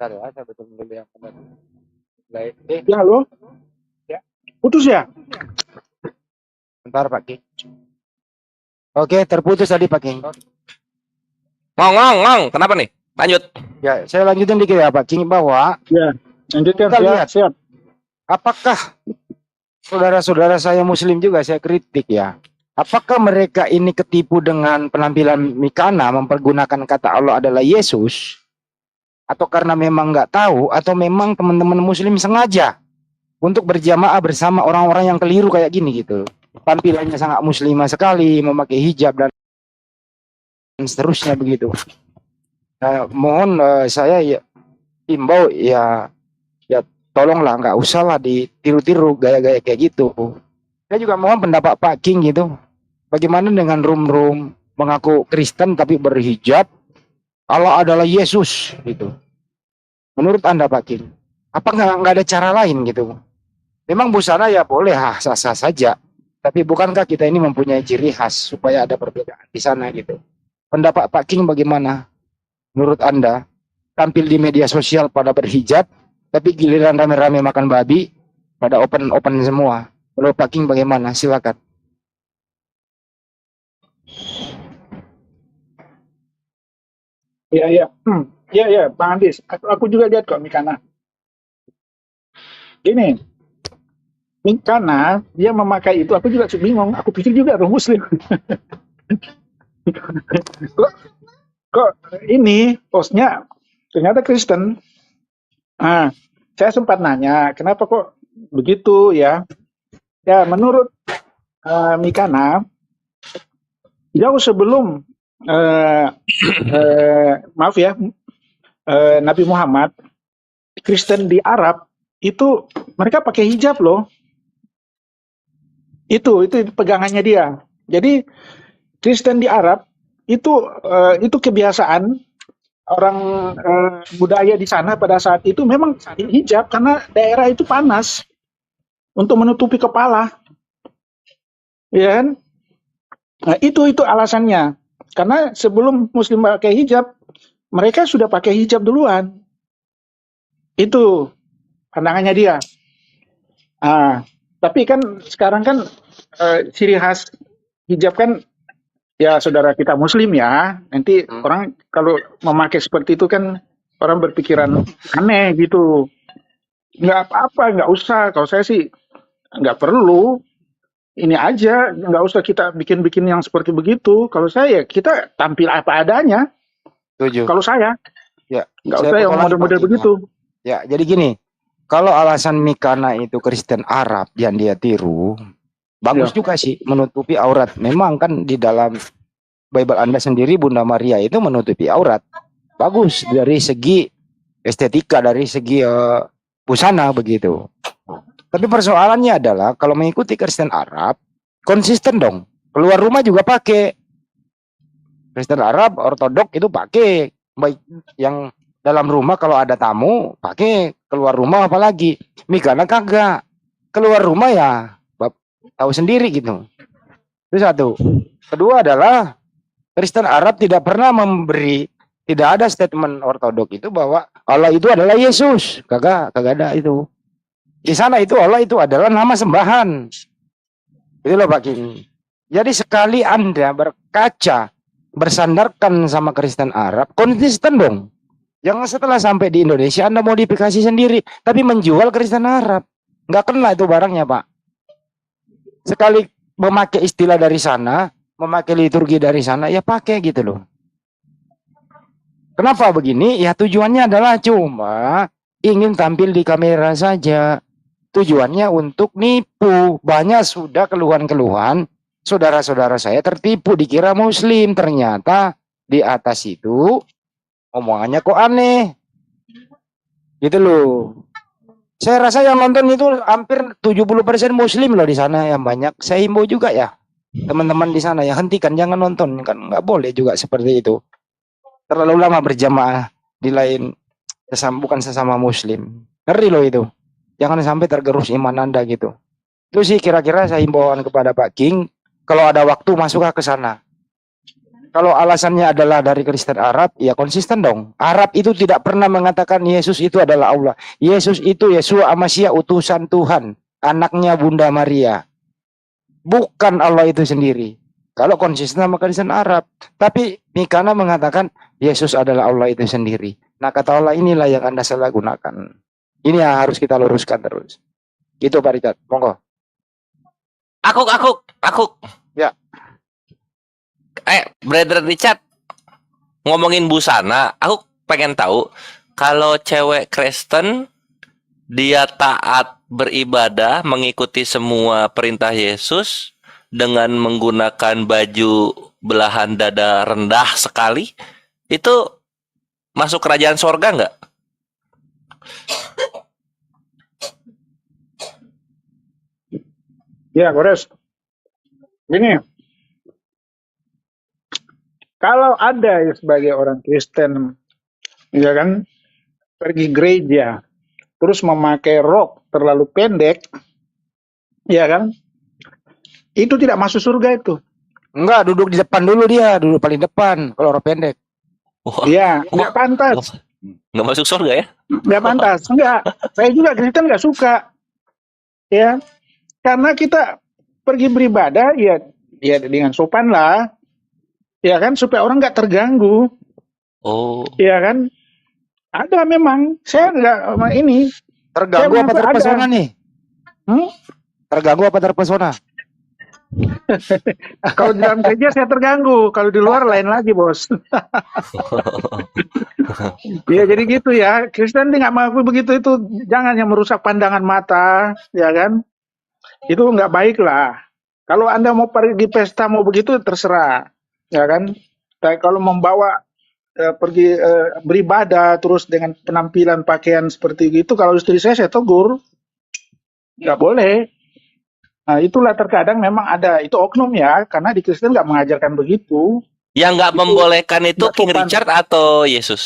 S9: saya betul dulu yang baik.
S8: Ya, halo?
S9: Ya.
S8: Putus ya?
S9: Bentar Pak King. Oke, terputus tadi Pak King.
S2: Ngong. Kenapa nih? Lanjut.
S9: Ya, saya lanjutin dikit ya Pak King bahwa
S8: Ya, lanjutkan.
S9: kita
S8: Siap,
S9: lihat
S8: siap.
S9: apakah saudara-saudara saya muslim juga saya kritik ya. Apakah mereka ini ketipu dengan penampilan Mikana mempergunakan kata Allah adalah Yesus? Atau karena memang nggak tahu, atau memang teman-teman muslim sengaja untuk berjamaah bersama orang-orang yang keliru kayak gini gitu. Tampilannya sangat muslimah sekali, memakai hijab dan seterusnya begitu. Mohon saya ya himbau ya tolonglah nggak usah lah ditiru-tiru gaya-gaya kayak gitu. Saya juga mohon pendapat Pak King gitu. Bagaimana dengan room mengaku Kristen tapi berhijab? Allah adalah Yesus gitu. Menurut Anda Pak King, apa nggak ada cara lain gitu? Memang busana ya boleh sah-sah saja, tapi bukankah kita ini mempunyai ciri khas supaya ada perbedaan di sana gitu? Pendapat Pak King bagaimana? Menurut Anda, tampil di media sosial pada berhijab, tapi giliran rame-rame makan babi, pada open semua. Menurut Pak King bagaimana? Silakan.
S8: Iya. Iya, Bang Andis. Aku juga lihat kok Mikana. Gini, Mikana, dia memakai itu, aku juga bingung. Aku pikir juga orang muslim. kok ini postnya ternyata Kristen. Saya sempat nanya, kenapa kok begitu ya? Ya, menurut Mikana, jauh sebelum maaf ya, Nabi Muhammad, Kristen di Arab itu mereka pakai hijab loh. Itu pegangannya dia. Jadi Kristen di Arab itu kebiasaan orang budaya di sana pada saat itu memang hijab karena daerah itu panas untuk menutupi kepala. Ya kan? Nah, itu alasannya. Karena sebelum muslim pakai hijab, mereka sudah pakai hijab duluan. Itu pandangannya dia. Tapi kan sekarang kan ciri khas hijab kan ya saudara kita muslim ya. Nanti orang kalau memakai seperti itu kan orang berpikiran aneh gitu. nggak apa-apa, nggak usah. Kalau saya sih nggak perlu. Ini aja, nggak usah kita bikin-bikin yang seperti begitu. Kalau saya, kita tampil apa adanya.
S9: Setuju.
S8: Kalau saya,
S9: Ya,
S8: nggak
S9: saya
S8: usah yang
S9: potong lagi, Pak
S8: model-model
S9: King, ya.
S8: begitu.
S9: Ya, jadi gini, kalau alasan Mikana itu Kristen Arab yang dia tiru, bagus
S8: Ya.
S9: juga sih menutupi aurat. Memang kan di dalam Bible Anda sendiri Bunda Maria itu menutupi aurat. Bagus dari segi estetika, dari segi busana begitu. Tapi persoalannya adalah kalau mengikuti Kristen Arab, konsisten dong. Keluar rumah juga pakai. Kristen Arab, Ortodok itu pakai. Baik yang dalam rumah kalau ada tamu pakai, keluar rumah apalagi. Mikana kagak. Keluar rumah ya tahu sendiri gitu. Itu satu. Kedua adalah Kristen Arab tidak pernah tidak ada statement Ortodok itu bahwa Allah itu adalah Yesus. Kagak ada itu. Di sana itu Allah itu adalah nama sembahan. Itu loh Pak King. Jadi sekali Anda berkaca, bersandarkan sama Kristen Arab, konsisten dong. Jangan setelah sampai di Indonesia Anda modifikasi sendiri, tapi menjual Kristen Arab. Nggak kena itu barangnya Pak. Sekali memakai istilah dari sana, memakai liturgi dari sana, ya pakai gitu loh. Kenapa begini? Ya tujuannya adalah cuma ingin tampil di kamera saja. Tujuannya untuk nipu. Banyak sudah keluhan-keluhan. Saudara-saudara saya tertipu dikira muslim. Ternyata di atas itu omongannya kok aneh. Gitu loh. Saya rasa yang nonton itu hampir 70% muslim loh di sana yang banyak. Saya himbau juga ya. Teman-teman di sana ya hentikan, jangan nonton. Kan nggak boleh juga seperti itu. Terlalu lama berjamaah di lain bukan sesama muslim. Ngeri loh itu. Jangan sampai tergerus iman Anda gitu. Itu sih kira-kira saya himbauan kepada Pak King. Kalau ada waktu masuklah ke sana. Kalau alasannya adalah dari Kristen Arab, ya konsisten dong. Arab itu tidak pernah mengatakan Yesus itu adalah Allah. Yesus itu Yesua Amasya, utusan Tuhan. Anaknya Bunda Maria. Bukan Allah itu sendiri. Kalau konsisten sama Kristen Arab. Tapi Mikana mengatakan Yesus adalah Allah itu sendiri. Nah kata Allah inilah yang Anda salah gunakan. Ini yang harus kita luruskan terus. Gitu Pak Richard, monggo.
S2: Aku.
S9: Ya.
S2: Brother Richard, ngomongin busana, aku pengen tahu kalau cewek Kristen dia taat beribadah, mengikuti semua perintah Yesus dengan menggunakan baju belahan dada rendah sekali, itu masuk kerajaan sorga nggak?
S8: Ya, Gores. Gini, kalau ada sebagai orang Kristen, ya kan, pergi gereja, terus memakai rok terlalu pendek, ya kan, itu tidak masuk surga itu.
S9: Enggak, duduk di depan dulu dia, duduk paling depan kalau orang pendek.
S2: Wah,
S8: Ya, nggak pantas,
S2: nggak masuk surga ya?
S8: nggak pantas, enggak. Saya juga Kristen nggak suka, ya, karena kita pergi beribadah, ya dengan sopan lah, ya kan, supaya orang nggak terganggu,
S2: Oh,
S8: ya kan. Ada memang, saya nggak ini.
S9: Terganggu
S8: Saya
S9: apa
S8: merasa
S9: terpesona
S8: ada.
S9: nih? Terganggu apa terpesona?
S8: Kalau di dalam gereja saya terganggu, kalau di luar lain lagi bos. Ya jadi gitu ya, Kristen nggak mau begitu itu, jangan yang merusak pandangan mata, ya kan? Itu nggak baik lah. Kalau Anda mau pergi pesta mau begitu terserah, ya kan? Tapi kalau membawa pergi beribadah terus dengan penampilan pakaian seperti itu, kalau istri saya tegur, nggak boleh. Nah itulah terkadang memang ada itu oknum ya, karena di Kristen nggak mengajarkan begitu.
S2: yang nggak
S8: Itu
S2: membolehkan itu
S8: nggak
S2: King
S8: sopan.
S2: Richard atau Yesus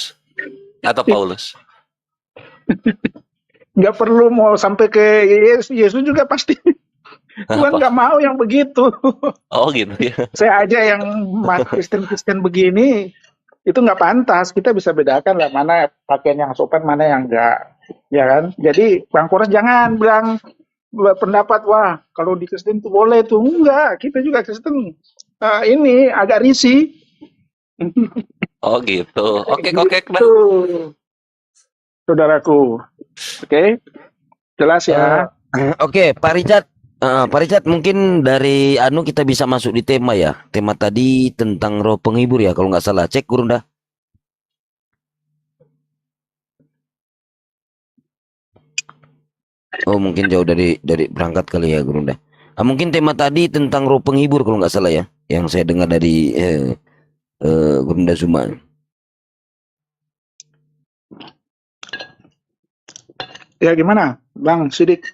S2: atau Paulus?
S8: Nggak perlu mau sampai ke Yesus juga pasti. Tuhan
S2: Apa?
S8: nggak mau yang begitu.
S2: Oh gitu ya.
S8: Saya aja yang Kristen begini, itu nggak pantas. Kita bisa bedakan lah mana pakaian yang sopan, mana yang enggak. Ya kan? Jadi Bang Kores jangan bilang pendapat, wah kalau di Kristen itu boleh tuh. Enggak, kita juga Kristen ini agak risih.
S2: Oh gitu. Oke.
S8: Gitu, saudaraku. Oke. Jelas ya.
S6: Oke, Pak Richard. Pak Richard, mungkin dari kita bisa masuk di tema ya. Tema tadi tentang roh penghibur ya, kalau nggak salah. Cek Gurunda. Oh, mungkin jauh dari berangkat kali ya, Gurunda. Mungkin tema tadi tentang roh penghibur kalau nggak salah ya, yang saya dengar dari Gurunda Zuma.
S8: Ya gimana, Bang Sidik?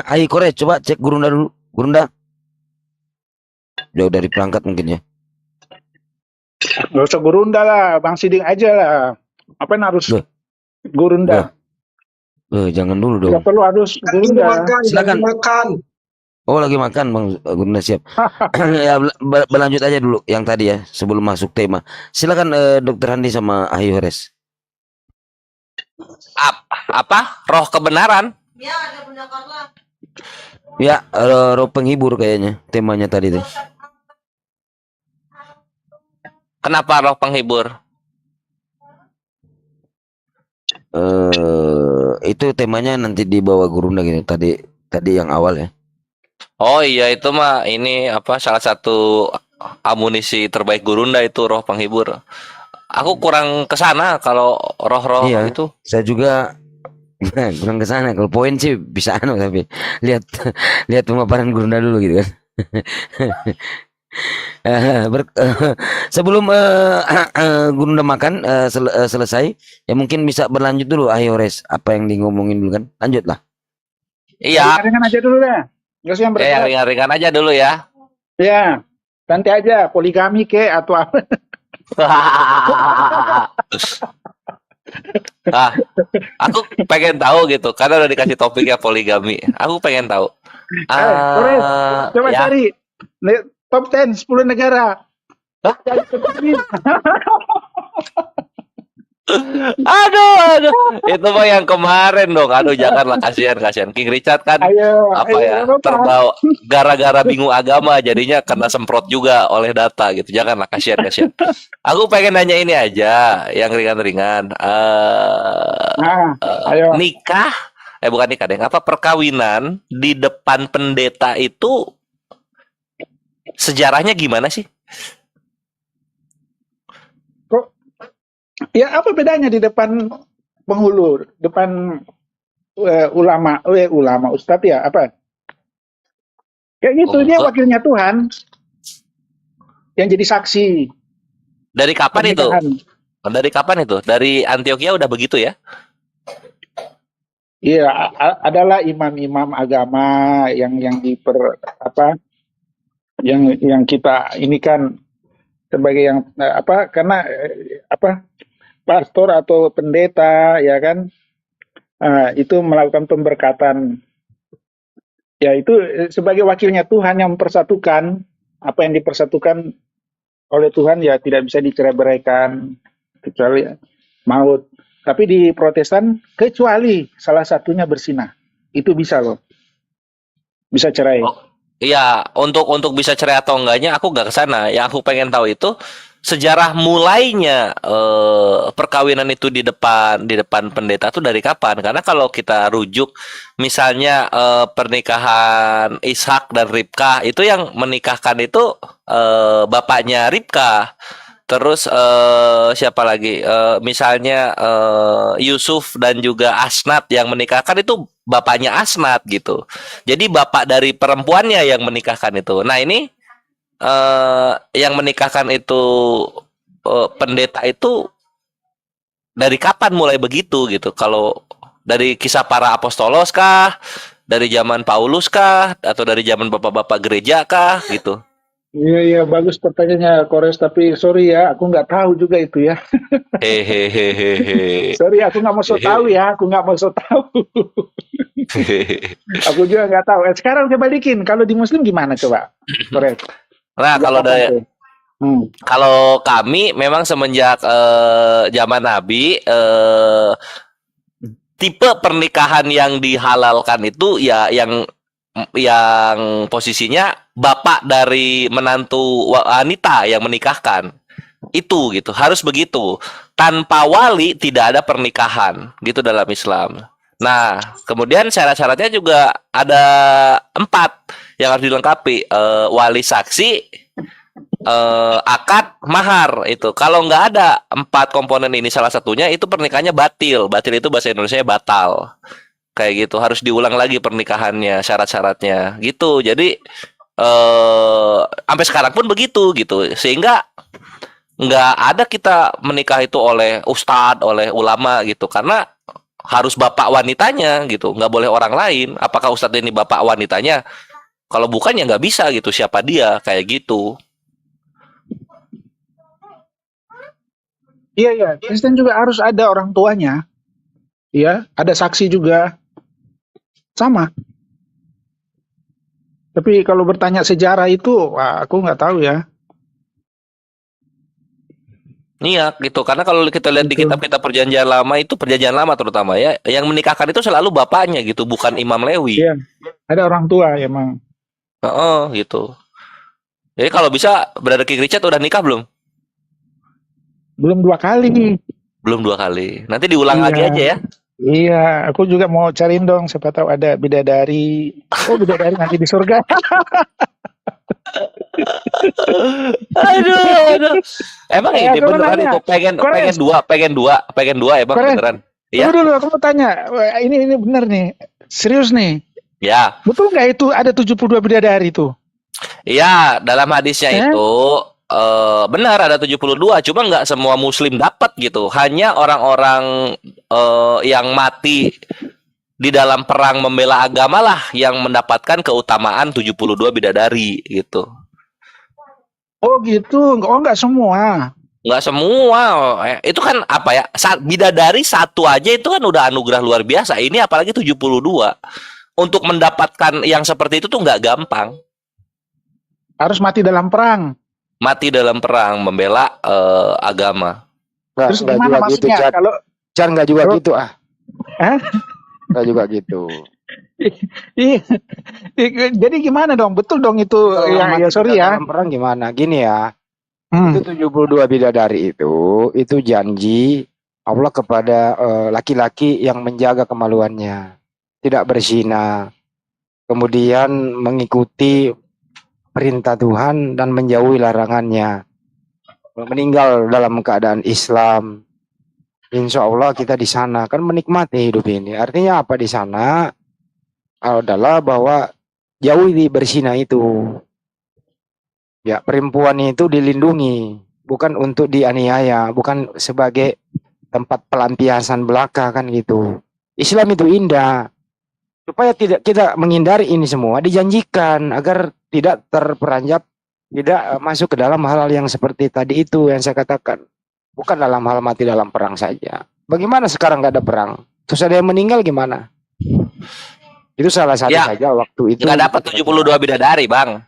S6: Ayo Kore, coba cek Gurunda dulu. Gurunda. Jauh dari perangkat mungkin ya.
S8: Gak usah Gurunda lah, Bang Sidik aja lah. Apa yang harus
S6: Loh.
S8: Gurunda?
S6: Jangan dulu dong.
S8: Gak perlu harus Gurunda.
S6: Silakan. Oh, lagi makan Bang Gurunda, siap. Ya, berlanjut aja dulu yang tadi ya, sebelum masuk tema. Silakan Dokter Handi sama Ayu Hores.
S2: Apa? Roh kebenaran?
S6: Ya, roh penghibur kayaknya temanya tadi tuh.
S2: Kenapa roh penghibur?
S6: Itu temanya nanti di bawah Gurunda gitu. Tadi yang awal ya.
S2: Oh iya, itu mah ini apa, salah satu amunisi terbaik Gurunda itu roh penghibur. Aku kurang kesana kalau roh-roh
S6: Iya.
S2: itu.
S6: Saya juga kurang ke sana. Kalau poin sih bisa tapi lihat pemaparan Gurunda dulu gitu kan. Sebelum Gurunda makan selesai, ya mungkin bisa berlanjut dulu Ayo Res, apa yang di ngomongin dulu kan. Lanjutlah.
S2: Iya,
S8: Ringan aja dulu deh. Gak usah yang
S2: yang
S8: berat.
S2: ringan-ringan aja dulu ya.
S8: Ya, nanti aja poligami ke atau apa.
S2: Aku pengen tahu gitu, karena udah dikasih topiknya poligami. Aku pengen tahu.
S8: Kores, coba
S2: Ya.
S8: cari top 10 10 negara. Cari kepikiran.
S2: Aduh, itu mah yang kemarin dong. Aduh, janganlah, kasihan. King Richard kan
S8: Ayo,
S2: terbawa gara-gara bingung agama, jadinya kena semprot juga oleh data gitu. Janganlah, kasihan. Aku pengen nanya ini aja, yang ringan-ringan.
S8: Ayo.
S2: Nikah, bukan nikah deh, apa, perkawinan di depan pendeta itu sejarahnya gimana sih?
S8: Ya apa bedanya di depan penghulu, depan ulama ustadz ya apa? Kayak gitu, dia wakilnya Tuhan yang jadi saksi.
S2: Dari kapan itu?
S8: pernikahan.
S2: Dari kapan itu? Dari Antioquia udah begitu ya?
S8: Iya, adalah imam-imam agama yang yang kita ini kan sebagai yang karena pastor atau pendeta ya kan itu melakukan pemberkatan, ya itu sebagai wakilnya Tuhan yang mempersatukan apa yang dipersatukan oleh Tuhan, ya tidak bisa dicerai-beraikan kecuali maut. Tapi di Protestan kecuali salah satunya bersinah, itu bisa loh, bisa cerai.
S2: Iya, untuk bisa cerai atau enggaknya aku nggak kesana. Yang aku pengen tahu itu sejarah mulainya perkawinan itu di depan pendeta tuh dari kapan? Karena kalau kita rujuk misalnya pernikahan Ishak dan Ribkah, itu yang menikahkan itu bapaknya Ribkah. Terus siapa lagi? Misalnya Yusuf dan juga Asnat yang menikahkan itu bapaknya Asnat gitu. Jadi bapak dari perempuannya yang menikahkan itu. Nah ini yang menikahkan itu pendeta itu dari kapan mulai begitu gitu? Kalau dari kisah para apostolos kah? Dari zaman Paulus kah? Atau dari zaman bapak-bapak gereja kah gitu?
S8: Iya, bagus pertanyaannya Kores, tapi sorry ya, aku nggak tahu juga itu ya.
S2: Hehehehe.
S8: Sorry, aku nggak mau so tahu ya, aku nggak mau so tahu. Aku juga nggak tahu. Sekarang coba balikin, kalau di Muslim gimana coba, Kores?
S2: Nah, kalau kami memang semenjak zaman Nabi, tipe pernikahan yang dihalalkan itu ya yang posisinya bapak dari menantu wanita yang menikahkan. Itu gitu, harus begitu. Tanpa wali tidak ada pernikahan gitu dalam Islam. Nah, kemudian syarat-syaratnya juga ada 4 yang harus dilengkapi. Wali saksi, akad, mahar itu. Kalau nggak ada 4 komponen ini salah satunya, itu pernikahannya batil. Batil itu bahasa Indonesia batal. Kayak gitu, harus diulang lagi pernikahannya, syarat-syaratnya gitu. Jadi sampai sekarang pun begitu gitu. Sehingga nggak ada kita menikah itu oleh ustadz, oleh ulama gitu. Karena harus bapak wanitanya gitu, nggak boleh orang lain. Apakah ustadz ini bapak wanitanya? Kalau bukan ya nggak bisa gitu. Siapa dia? Kayak gitu.
S8: Iya, iya. Kristen juga harus ada orang tuanya. Iya, ada saksi juga. Sama. Tapi kalau bertanya sejarah itu, wah, aku nggak tahu ya.
S2: Iya gitu, karena kalau kita lihat di
S8: Gitu.
S2: kitab-kitab perjanjian lama itu, perjanjian lama terutama ya, yang menikahkan itu selalu bapaknya gitu, bukan Imam Lewi.
S8: Iya, ada orang tua emang.
S2: Heeh, gitu. Jadi kalau bisa, Brother King Richard udah nikah belum?
S8: Belum 2 kali.
S2: Belum 2 kali. Nanti diulang lagi
S8: Iya.
S2: aja ya.
S8: Iya, aku juga mau cariin dong, siapa tahu ada bidadari. Oh, bidadari nanti di surga.
S2: Aduh. Emang ini
S8: aku mau
S2: beneran
S8: nanya.
S2: itu pengen
S8: Kores.
S2: pengen dua emang
S8: Kores.
S2: beneran.
S8: Tunggu
S2: Iya,
S8: dulu, aku mau tanya. Wah, ini bener nih. Serius nih.
S2: ya.
S8: Betul nggak itu ada 72 bidadari itu?
S2: Iya, dalam hadisnya itu benar ada 72, cuma nggak semua muslim dapat gitu. Hanya orang-orang yang mati di dalam perang membela agama lah yang mendapatkan keutamaan 72 bidadari gitu.
S8: Oh gitu. Oh nggak semua.
S2: Nggak semua. Itu kan apa ya? Bidadari satu aja itu kan udah anugerah luar biasa. Ini apalagi 72. Untuk mendapatkan yang seperti itu tuh nggak gampang.
S8: Harus mati dalam perang.
S2: Mati dalam perang membela agama.
S8: Terus
S9: Nggak
S8: gimana
S9: juga gitu,
S8: maksudnya?
S9: Chan.
S8: Kalau
S9: Chan nggak juga
S8: Kalau-
S9: gitu ah.
S8: Hah?
S9: Nggak juga gitu.
S8: Iya. Jadi gimana dong? Betul dong itu
S9: Kalau
S8: ya,
S9: mati
S8: ya sorry ya.
S9: dalam perang gimana? Gini ya.
S8: Hmm.
S9: Itu 72 bidadari itu janji Allah kepada laki-laki yang menjaga kemaluannya, tidak berzina, kemudian mengikuti perintah Tuhan dan menjauhi larangannya, meninggal dalam keadaan Islam. Insya Allah kita di sana kan menikmati hidup ini. Artinya apa di sana adalah bahwa jauhi berzina itu. Ya, perempuan itu dilindungi, bukan untuk dianiaya, bukan sebagai tempat pelampiasan belaka kan gitu. Islam itu indah. Supaya tidak kita menghindari ini semua, dijanjikan agar tidak terperanjat, tidak masuk ke dalam hal-hal yang seperti tadi itu yang saya katakan. Bukan dalam hal mati dalam perang saja. Bagaimana sekarang nggak ada perang? Terus ada yang meninggal gimana? Itu salah satu
S2: Ya,
S9: saja waktu itu.
S2: Nggak dapat 72 bidadari, Bang.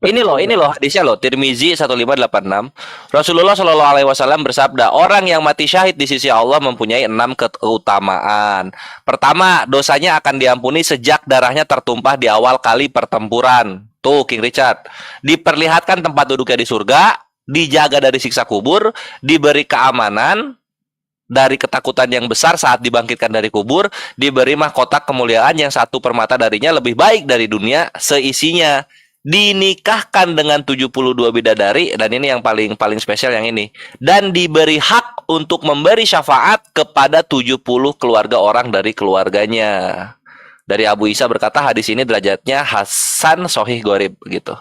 S2: Ini loh hadisnya loh, Tirmizi 1586. Rasulullah Shallallahu alaihi wasallam bersabda, orang yang mati syahid di sisi Allah mempunyai 6 keutamaan. Pertama, dosanya akan diampuni sejak darahnya tertumpah di awal kali pertempuran. Tuh King Richard, diperlihatkan tempat duduknya di surga, dijaga dari siksa kubur, diberi keamanan dari ketakutan yang besar saat dibangkitkan dari kubur, diberi mahkota kemuliaan yang 1/4 darinya lebih baik dari dunia seisinya, dinikahkan dengan 72 bidadari, dan ini yang paling spesial yang ini, dan diberi hak untuk memberi syafaat kepada 70 keluarga orang dari keluarganya. Dari Abu Isa berkata, hadis ini derajatnya Hasan Sohih Gorib gitu.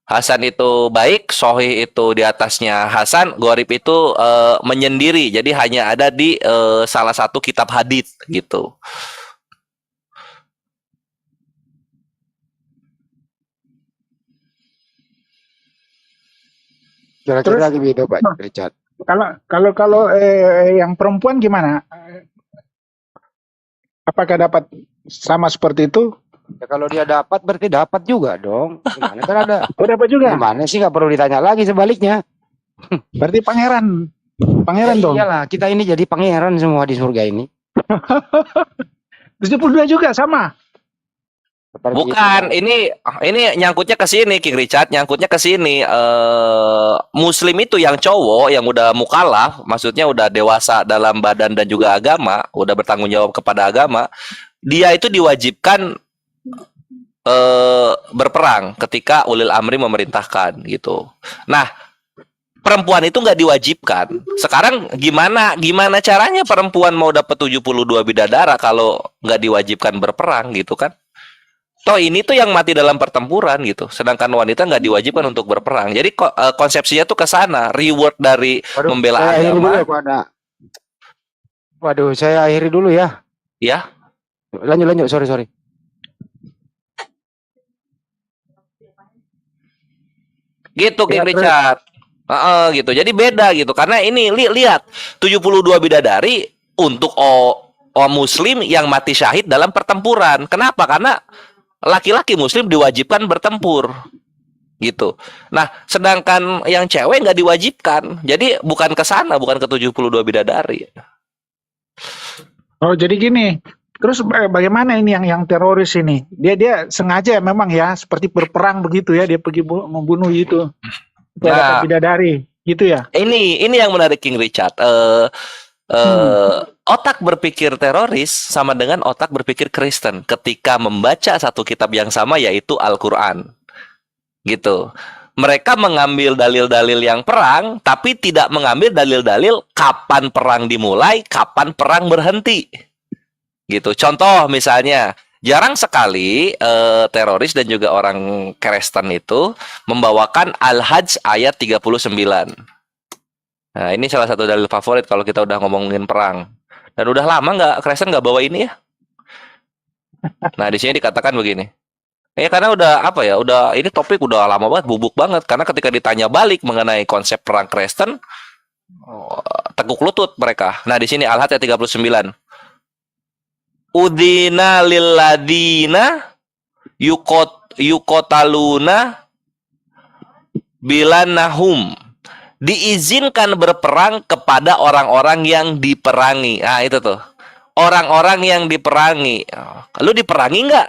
S2: Hasan itu baik, Sohih itu di atasnya Hasan, Gorib itu menyendiri, jadi hanya ada di salah satu kitab hadits gitu.
S9: Kira-kira gitu Pak Richard.
S8: Kalau yang perempuan gimana? Apakah dapat sama seperti itu?
S9: Ya, kalau dia dapat berarti dapat juga dong. Gimana kan ada?
S8: Oh dapat juga.
S9: Gimana sih nggak perlu ditanya lagi sebaliknya.
S8: Berarti pangeran
S9: Ya,
S8: dong.
S9: iyalah kita ini jadi pangeran semua di surga ini.
S8: 72 juga sama.
S9: Seperti itu,
S2: Bukan,
S9: Pak.
S2: ini nyangkutnya ke sini, King Richard, nyangkutnya ke sini. Muslim itu yang cowok yang udah mukalaf, maksudnya udah dewasa dalam badan dan juga agama, udah bertanggung jawab kepada agama, dia itu diwajibkan berperang ketika ulil amri memerintahkan gitu. Nah, perempuan itu nggak diwajibkan. Sekarang gimana caranya perempuan mau dapat 72 bidadara kalau nggak diwajibkan berperang gitu kan? Toh ini tuh yang mati dalam pertempuran gitu. Sedangkan wanita nggak diwajibkan untuk berperang. Jadi konsepsinya tuh ke sana, reward dari
S9: Waduh,
S2: membela
S9: saya akhiri dulu
S2: agama.
S9: ya, Pak. Waduh, saya akhiri dulu ya.
S2: Ya,
S9: Lanjut, sorry.
S2: gitu King
S9: Ya, terus.
S2: Richard. Gitu. Jadi beda gitu. Karena ini lihat 72 bidadari untuk muslim yang mati syahid dalam pertempuran. Kenapa? Karena laki-laki muslim diwajibkan bertempur. Gitu. Nah, sedangkan yang cewek nggak diwajibkan. Jadi bukan ke sana, bukan ke 72 bidadari.
S8: Oh, jadi gini. Terus bagaimana ini yang teroris ini? Dia sengaja memang ya seperti berperang begitu ya, dia pergi membunuh itu. Supaya dapat
S2: Nah,
S8: bidadari, gitu ya.
S2: ini yang menarik King Richard. Otak berpikir teroris sama dengan otak berpikir Kristen ketika membaca satu kitab yang sama yaitu Al-Qur'an. Gitu. Mereka mengambil dalil-dalil yang perang tapi tidak mengambil dalil-dalil kapan perang dimulai, kapan perang berhenti. Gitu. Contoh misalnya, jarang sekali teroris dan juga orang Kristen itu membawakan Al-Hajj ayat 39. Nah, ini salah satu dalil favorit kalau kita udah ngomongin perang. Dan udah lama Kristen nggak bawa ini ya. Nah, di sini dikatakan begini. Karena udah ini topik udah lama banget, bubuk banget. Karena ketika ditanya balik mengenai konsep perang Kristen, teguk lutut mereka. Nah, di sini Al-Hajj ayat 39. Udina lilladina yukotaluna bilanahum. Diizinkan berperang kepada orang-orang yang diperangi. Nah, itu tuh. Orang-orang yang diperangi. Lu diperangi nggak?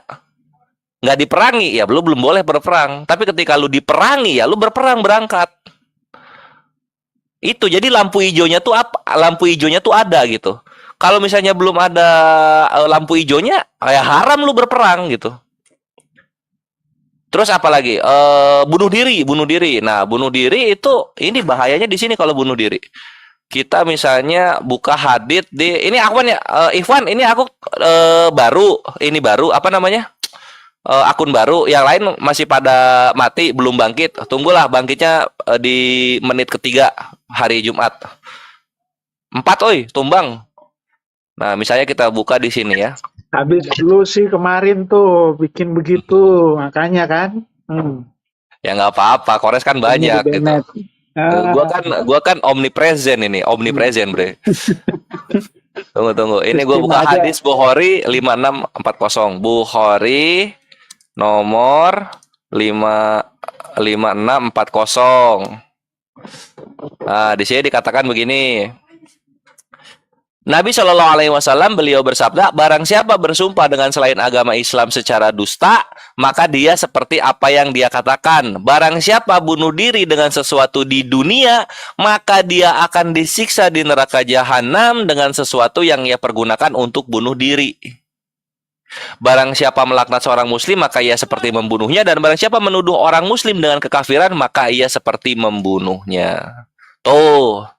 S2: Nggak diperangi, ya lu belum boleh berperang. Tapi ketika lu diperangi, ya lu berperang berangkat. Itu, jadi lampu hijaunya tuh apa? Lampu hijaunya tuh ada gitu. Kalau misalnya belum ada lampu hijaunya, ya haram lu berperang gitu. Terus apa lagi? Bunuh diri. Nah, bunuh diri itu ini bahayanya di sini kalau bunuh diri. Kita misalnya buka hadits di ini Ikhwan ya, Ikhwan ini aku baru apa namanya? Akun baru, yang lain masih pada mati belum bangkit. Tunggulah bangkitnya di menit ketiga hari Jumat. 4 tumbang. Nah, misalnya kita buka di sini ya.
S8: Habis lu sih kemarin tuh bikin begitu, makanya kan.
S2: Ya nggak apa-apa, Kores kan banyak gitu. Gua kan omnipresent ini, omnipresent, Bre. Tunggu. Ini gua buka hadis Bukhari 5640. Bukhari nomor 5640. Nah, di sini dikatakan begini. Nabi Shallallahu Alaihi Wasallam beliau bersabda, barang siapa bersumpah dengan selain agama Islam secara dusta, maka dia seperti apa yang dia katakan. Barang siapa bunuh diri dengan sesuatu di dunia, maka dia akan disiksa di neraka jahanam dengan sesuatu yang ia pergunakan untuk bunuh diri. Barang siapa melaknat seorang muslim, maka ia seperti membunuhnya. Dan barang siapa menuduh orang muslim dengan kekafiran, maka ia seperti membunuhnya. Tuh.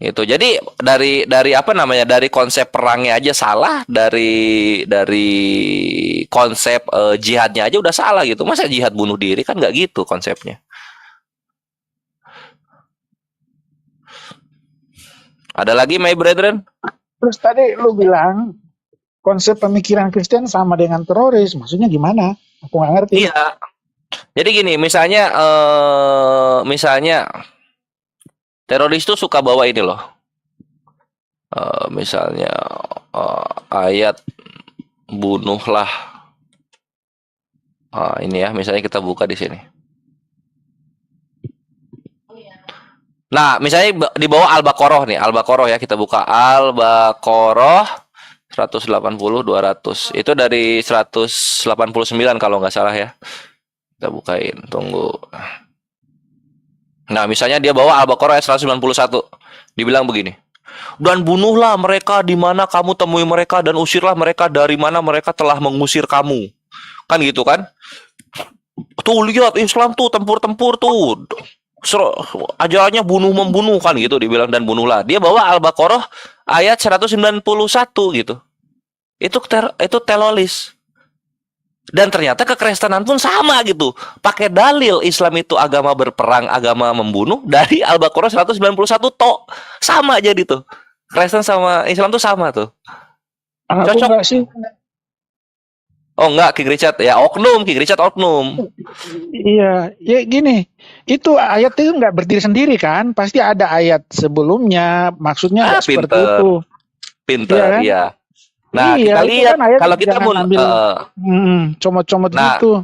S2: Itu. Jadi dari apa namanya? Dari konsep perangnya aja salah, dari konsep jihadnya aja udah salah gitu. Masa jihad bunuh diri, kan nggak gitu konsepnya. Ada lagi my brethren?
S8: Terus tadi lu bilang konsep pemikiran Kristen sama dengan teroris, maksudnya gimana? Aku nggak ngerti.
S2: Iya. Jadi gini, misalnya teroris tuh suka bawa ini loh. Misalnya ayat bunuhlah. Ini ya, misalnya kita buka di sini. Nah, misalnya di bawah Al-Baqarah nih, Al-Baqarah ya, kita buka Al-Baqarah 180, 200. Itu dari 189 kalau nggak salah ya. Kita bukain, tunggu. Nah, misalnya dia bawa Al-Baqarah ayat 191. Dibilang begini. Dan bunuhlah mereka di mana kamu temui mereka dan usirlah mereka dari mana mereka telah mengusir kamu. Kan gitu kan? Tuh lihat Islam tuh tempur-tempur tuh. Ajarannya bunuh-membunuh kan gitu dibilang, dan bunuhlah. Dia bawa Al-Baqarah ayat 191 gitu. Itu teroris. Dan ternyata kekristenan pun sama gitu. Pakai dalil Islam itu agama berperang, agama membunuh, dari Al-Baqarah 191 tok. Sama jadi tuh. Kristen sama Islam tuh sama tuh.
S8: Aku
S2: Cocok.
S8: enggak sih.
S2: Oh enggak, King Richard. Ya oknum, King Richard oknum.
S8: Iya, ya gini. Itu ayat itu nggak berdiri sendiri kan? Pasti ada ayat sebelumnya. Maksudnya nggak seperti
S2: Pinter.
S8: itu.
S2: Pinter,
S8: Iya kan?
S2: iya. Nah,
S8: Iya,
S2: kita
S8: itu
S2: lihat
S8: kan ayat
S2: kalau kita
S8: jangan
S2: mau
S8: ambil comot-comot
S2: Nah,
S8: gitu.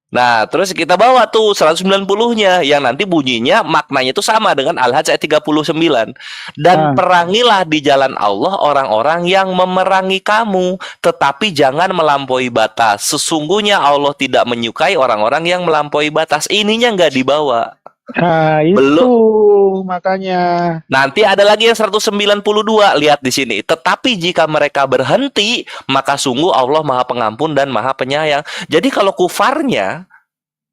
S2: nah, terus kita bawa tuh 190-nya yang nanti bunyinya maknanya itu sama dengan Al-Hajj ayat 39. Dan perangilah di jalan Allah orang-orang yang memerangi kamu, tetapi jangan melampaui batas. Sesungguhnya Allah tidak menyukai orang-orang yang melampaui batas. Ininya nggak dibawa.
S8: Nah, itu
S2: Belum.
S8: makanya.
S2: Nanti ada lagi yang 192, lihat di sini. Tetapi jika mereka berhenti, maka sungguh Allah Maha Pengampun dan Maha Penyayang. Jadi kalau kufarnya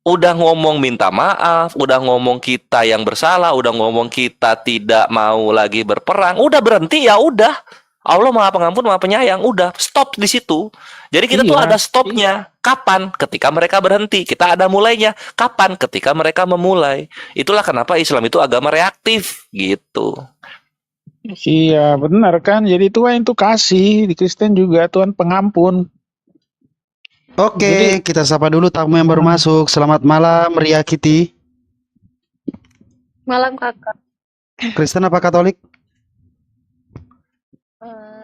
S2: udah ngomong minta maaf, udah ngomong kita yang bersalah, udah ngomong kita tidak mau lagi berperang, udah berhenti ya udah. Allah Maha Pengampun, Maha Penyayang, udah stop di situ. Jadi kita tuh
S8: Iya.
S2: ada stopnya. Kapan? Ketika mereka berhenti. Kita ada mulainya. Kapan? Ketika mereka memulai. Itulah kenapa Islam itu agama reaktif gitu.
S8: Iya, benar kan? Jadi Tuhan itu kasih, di Kristen juga Tuhan pengampun.
S5: Oke, kita sapa dulu tamu yang baru masuk. Selamat malam, Ria Kitty.
S10: Malam kakak.
S5: Kristen apa Katolik?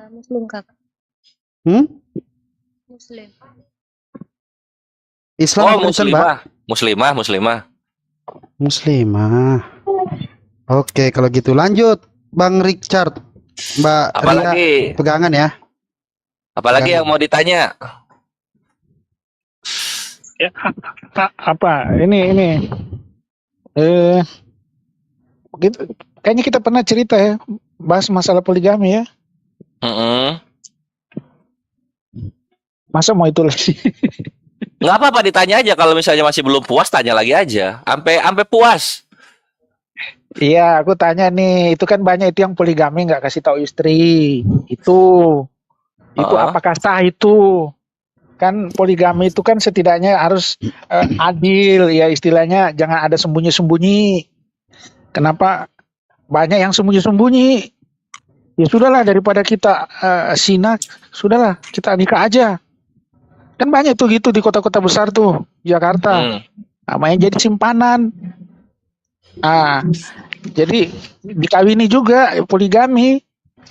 S10: Muslim kakak. Muslim.
S5: Islam
S2: Oh,
S5: apa Kristen, Mbak?
S2: Muslimah.
S5: Muslimah. Oke, kalau gitu lanjut, Bang Richard. Mbak Ria,
S2: Apalagi?
S5: pegangan ya.
S2: Apalagi yang mau ditanya?
S8: Ya, apa? Ini. Kayaknya kita pernah cerita ya, bahas masalah poligami ya. Masa mau itu lagi?
S2: Nggak apa-apa, ditanya aja. Kalau misalnya masih belum puas, tanya lagi aja. Sampai puas.
S8: Iya, aku tanya nih, itu kan banyak itu yang poligami nggak kasih tahu istri. Itu apakah sah itu? Kan poligami itu kan setidaknya harus adil ya, istilahnya jangan ada sembunyi-sembunyi. Kenapa banyak yang sembunyi-sembunyi? Ya sudahlah, daripada kita zina, sudahlah kita nikah aja. Kan banyak tuh gitu di kota-kota besar tuh, Jakarta. Namanya jadi simpanan. Jadi dikawini juga poligami.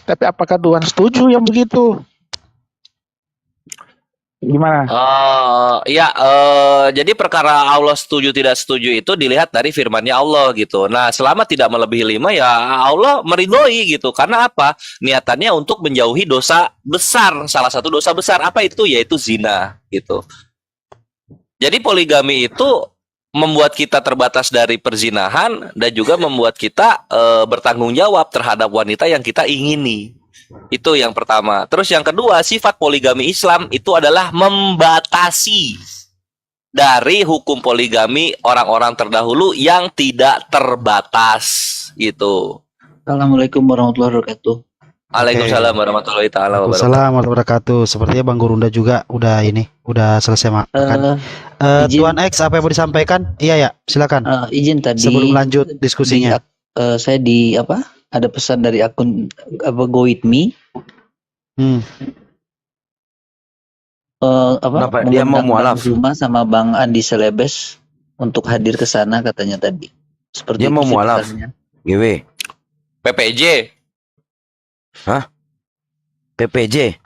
S8: Tapi apakah Tuhan setuju yang begitu? Gimana?
S2: Jadi perkara Allah setuju tidak setuju itu dilihat dari firman-Nya Allah gitu. Nah, selama tidak melebihi 5 ya Allah meridhoi gitu. Karena apa? Niatannya untuk menjauhi dosa besar. Salah satu dosa besar apa itu? Yaitu zina gitu. Jadi poligami itu membuat kita terbatas dari perzinahan dan juga membuat kita bertanggung jawab terhadap wanita yang kita ingini. Itu yang pertama. Terus yang kedua, sifat poligami Islam itu adalah membatasi dari hukum poligami orang-orang terdahulu yang tidak terbatas gitu.
S11: Assalamualaikum warahmatullahi wabarakatuh.
S2: Waalaikumsalam warahmatullahi taala wabarakatuh.
S5: Assalamualaikum warahmatullahi wabarakatuh. Sepertinya Bang Gurunda juga udah selesai makan. Tuan X, apa yang mau disampaikan? Iya ya, silakan.
S11: Izin tadi
S5: sebelum lanjut diskusinya.
S11: Saya ada pesan dari akun Go With Me.
S6: Kenapa? Dia mau mualaf.
S11: Rumah sama Bang Andi Selebes untuk hadir ke sana katanya tadi. Seperti
S6: dia mau mualaf. GW.
S2: PPJ.
S6: Hah? PPJ.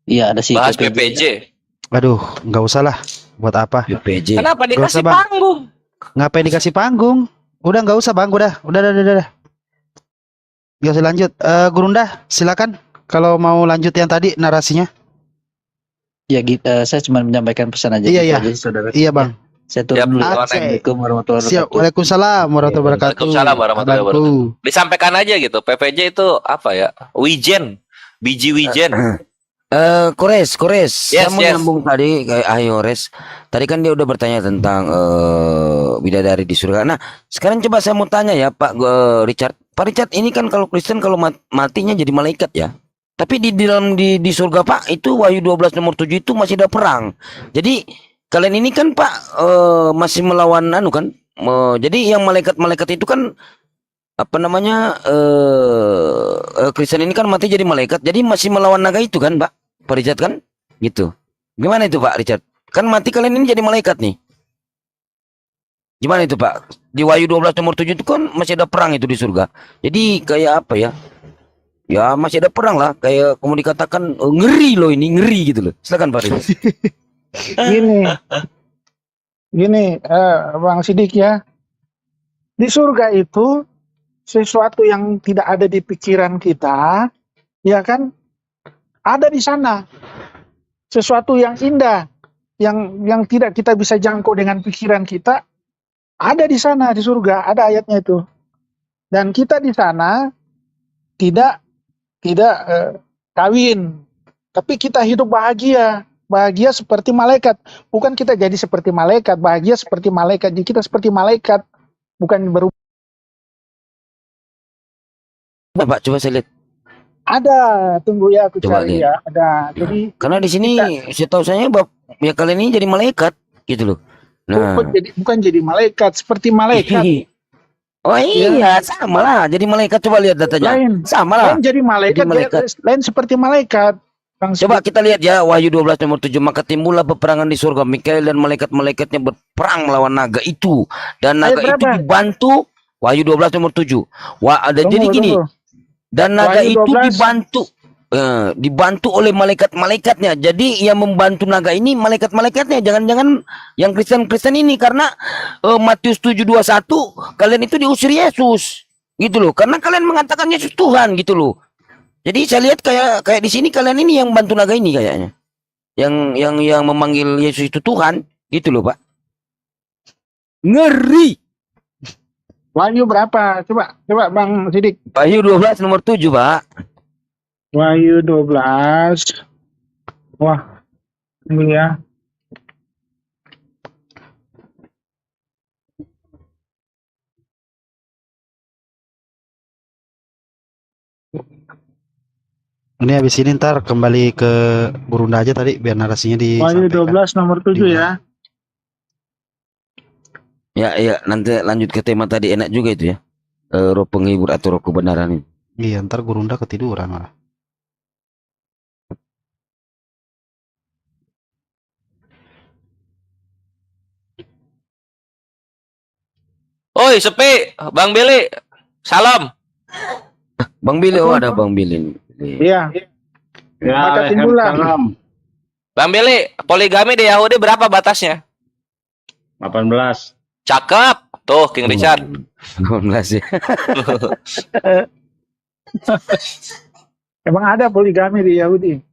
S11: Iya, ada sih
S2: bahas PPJ.
S5: Aduh, nggak usah lah. Buat apa?
S6: PPJ.
S2: Kenapa
S5: Nggak
S2: dikasih
S5: usah, Bang.
S2: panggung?
S5: Ngapain dikasih panggung? Udah nggak usah Bang, udah. Gak usah lanjut. Gurunda, silakan. Kalau mau lanjut yang tadi narasinya?
S11: Ya, saya cuma menyampaikan pesan aja
S5: Iya,
S11: gitu
S5: iya.
S11: aja, saudara.
S5: Iya, Bang.
S11: Saya turun
S2: Siap,
S11: dulu ya.
S2: Oke.
S11: Assalamualaikum warahmatullahi
S5: Siap.
S11: wabarakatuh.
S5: Waalaikumsalam warahmatullahi wabarakatuh.
S2: Waalaikumsalam warahmatullahi
S5: Abangku.
S2: wabarakatuh. Disampaikan aja gitu. PPJ itu apa ya? Wijen. Biji wijen.
S6: Kores, saya
S2: Yes,
S6: mau
S2: yes.
S6: nyambung tadi kayak Ayores. Tadi kan dia udah bertanya tentang bidadari di surga. Nah, sekarang coba saya mau tanya ya Pak Richard. Pak Richard, ini kan kalau Kristen kalau matinya jadi malaikat ya. Tapi di dalam di surga Pak, itu Wahyu 12 nomor 7 itu masih ada perang. Jadi kalian ini kan Pak masih melawan anu kan? Jadi yang malaikat-malaikat itu kan apa namanya Kristen ini kan mati jadi malaikat. Jadi masih melawan naga itu kan, Pak Richard kan? Gitu. Gimana itu Pak Richard? Kan mati kalian ini jadi malaikat nih. Gimana itu Pak? Di Wahyu 12 nomor 7 itu kan masih ada perang itu di surga. Jadi kayak apa ya? Ya masih ada perang lah. Kayak kamu dikatakan ngeri loh ini, ngeri gitu loh. Silakan Pak Richard.
S8: Gini, Bang Sidik ya. Di surga itu sesuatu yang tidak ada di pikiran kita, ya kan? Ada di sana. Sesuatu yang indah, yang tidak kita bisa jangkau dengan pikiran kita, ada di sana di surga, ada ayatnya itu. Dan kita di sana tidak kawin, tapi kita hidup bahagia seperti malaikat. Bukan kita jadi seperti malaikat, bahagia seperti malaikat. Jadi kita seperti malaikat, bukan berubah.
S6: Pak, coba saya lihat.
S8: Ada, tunggu ya aku
S6: Coba
S8: cari
S6: lihat.
S8: ya. Ada. Jadi
S6: Karena di sini setahu saya ya kalian ini jadi malaikat gitu loh. Nah.
S8: bukan jadi malaikat, seperti malaikat.
S6: Oh iya, sama lah. Jadi malaikat, coba lihat datanya.
S8: Lain.
S6: Sama lah.
S8: Lain jadi malaikat,
S6: Jadi malaikat.
S8: lain seperti malaikat. Bang
S6: Coba kita lihat ya Wahyu 12 nomor 7. Maka timbullah peperangan di surga. Mikael dan malaikat-malaikatnya berperang melawan naga itu. Dan naga
S8: Ayat
S6: itu
S8: berapa?
S6: dibantu. Wahyu 12 nomor 7. Jadi gini. Dan naga
S8: Wahyu
S6: itu
S8: 12.
S6: dibantu oleh malaikat-malaikatnya. Jadi yang membantu naga ini malaikat-malaikatnya. Jangan-jangan yang Kristen-Kristen ini. Karena Matius 7:21 kalian itu diusir Yesus. Gitu loh. Karena kalian mengatakan Yesus Tuhan gitu loh. Jadi saya lihat kayak di sini kalian ini yang bantu naga ini kayaknya. Yang memanggil Yesus itu Tuhan. Gitu loh Pak. Ngeri.
S8: Wahyu berapa? Coba Bang Sidik.
S6: Wahyu 12 nomor 7 Pak.
S8: Wahyu 12. Wah, ini ya.
S5: Ini habis ini ntar kembali ke Burunda aja tadi biar narasinya
S8: Wahyu
S5: disampaikan.
S8: 12 nomor 7 ya.
S6: Ya, nanti lanjut ke tema tadi, enak juga itu ya. Roh penghibur atau roh kebenaran ini.
S5: Iya, ntar Burunda ketiduran malah.
S2: Oi, sepi. Bang Billy. Salam.
S6: Bang Billy, oh ada Bang Billy.
S8: Iya.
S7: Ya,
S8: Maka timbullah.
S2: Bang Billy, poligami di Yahudi berapa batasnya?
S7: 18.
S2: Cakep. Tuh, King Richard.
S6: 18 ya.
S8: Emang ada poligami di Yahudi.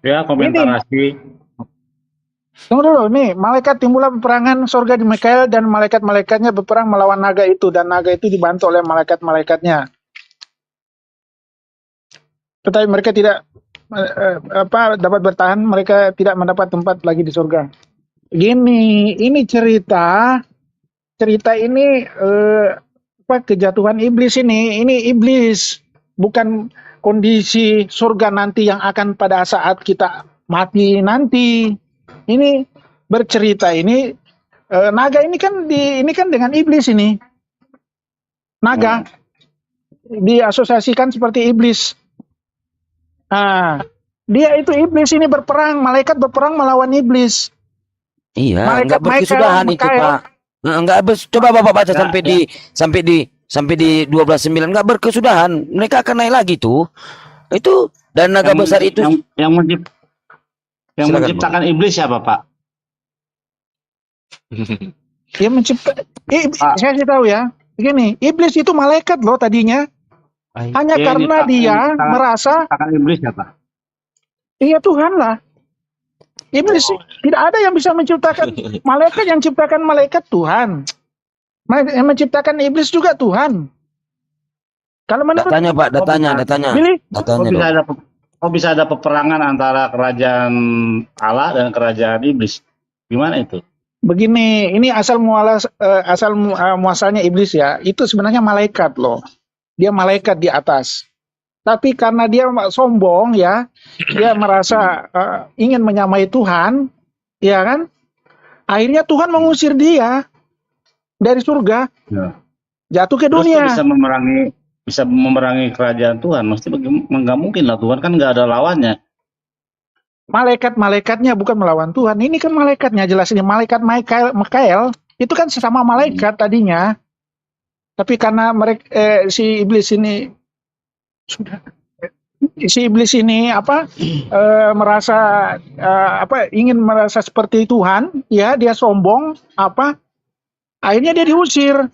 S7: Ya, komentarasi.
S8: Tunggu dulu nih, malaikat timbullah peperangan surga di Mikael dan malaikat-malaikatnya berperang melawan naga itu dan naga itu dibantu oleh malaikat-malaikatnya. Tetapi mereka tidak dapat bertahan, mereka tidak mendapat tempat lagi di surga. Gini, ini cerita ini kejatuhan iblis ini iblis, bukan kondisi surga nanti yang akan pada saat kita mati nanti. Ini bercerita ini naga ini kan dengan iblis ini. Naga diasosiasikan seperti iblis. Nah, dia itu iblis ini berperang, malaikat berperang melawan iblis.
S6: Iya,
S8: Malaikat
S6: enggak berkesudahan
S8: Mikael,
S6: itu Pak. Enggak coba Bapak baca sampai di 12:9 enggak berkesudahan. Mereka akan naik lagi tuh. Itu dan naga besar itu
S7: Yang
S6: Silakan,
S7: menciptakan iblis siapa, Pak?
S8: Dia mencipta saya sih tahu ya. Begini, iblis itu malaikat loh tadinya. Hanya karena dia merasa
S7: Akan iblis ya Pak.
S8: iya Tuhan lah. Iblis tidak ada yang bisa menciptakan malaikat, yang ciptakan malaikat Tuhan. Yang menciptakan iblis juga Tuhan. Kalau menurut
S6: Datanya Pak, datanya.
S8: Billy,
S6: Datanya dong.
S7: Kok bisa ada peperangan antara kerajaan Allah dan kerajaan iblis? Gimana itu?
S8: begini, ini asal muasalnya iblis ya. Itu sebenarnya malaikat loh. Dia malaikat di atas. Tapi karena dia sombong ya, dia merasa ingin menyamai Tuhan, ya kan? Akhirnya Tuhan mengusir dia dari surga,
S7: Ya.
S8: jatuh ke
S7: Terus kok
S8: dunia.
S7: bisa memerangi kerajaan Tuhan? Mesti nggak mungkin lah, Tuhan kan nggak ada lawannya.
S8: Malaikat-malaikatnya bukan melawan Tuhan. Ini kan malaikatnya jelas ini. Malaikat Mikael itu kan sesama malaikat tadinya. Tapi karena mereka si iblis ini merasa ingin merasa seperti Tuhan, ya dia sombong akhirnya dia diusir.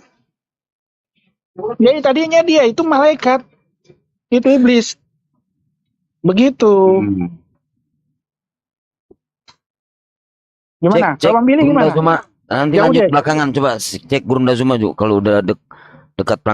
S8: Jadi tadinya dia itu malaikat, itu iblis. Begitu. Gimana? Kalau Bang Billy
S6: Gurunda
S8: gimana?
S6: Zuma. Nanti
S8: Jauh
S6: lanjut
S8: deh.
S6: belakangan, coba cek Gurunda Zuma juga kalau udah dekat perangkat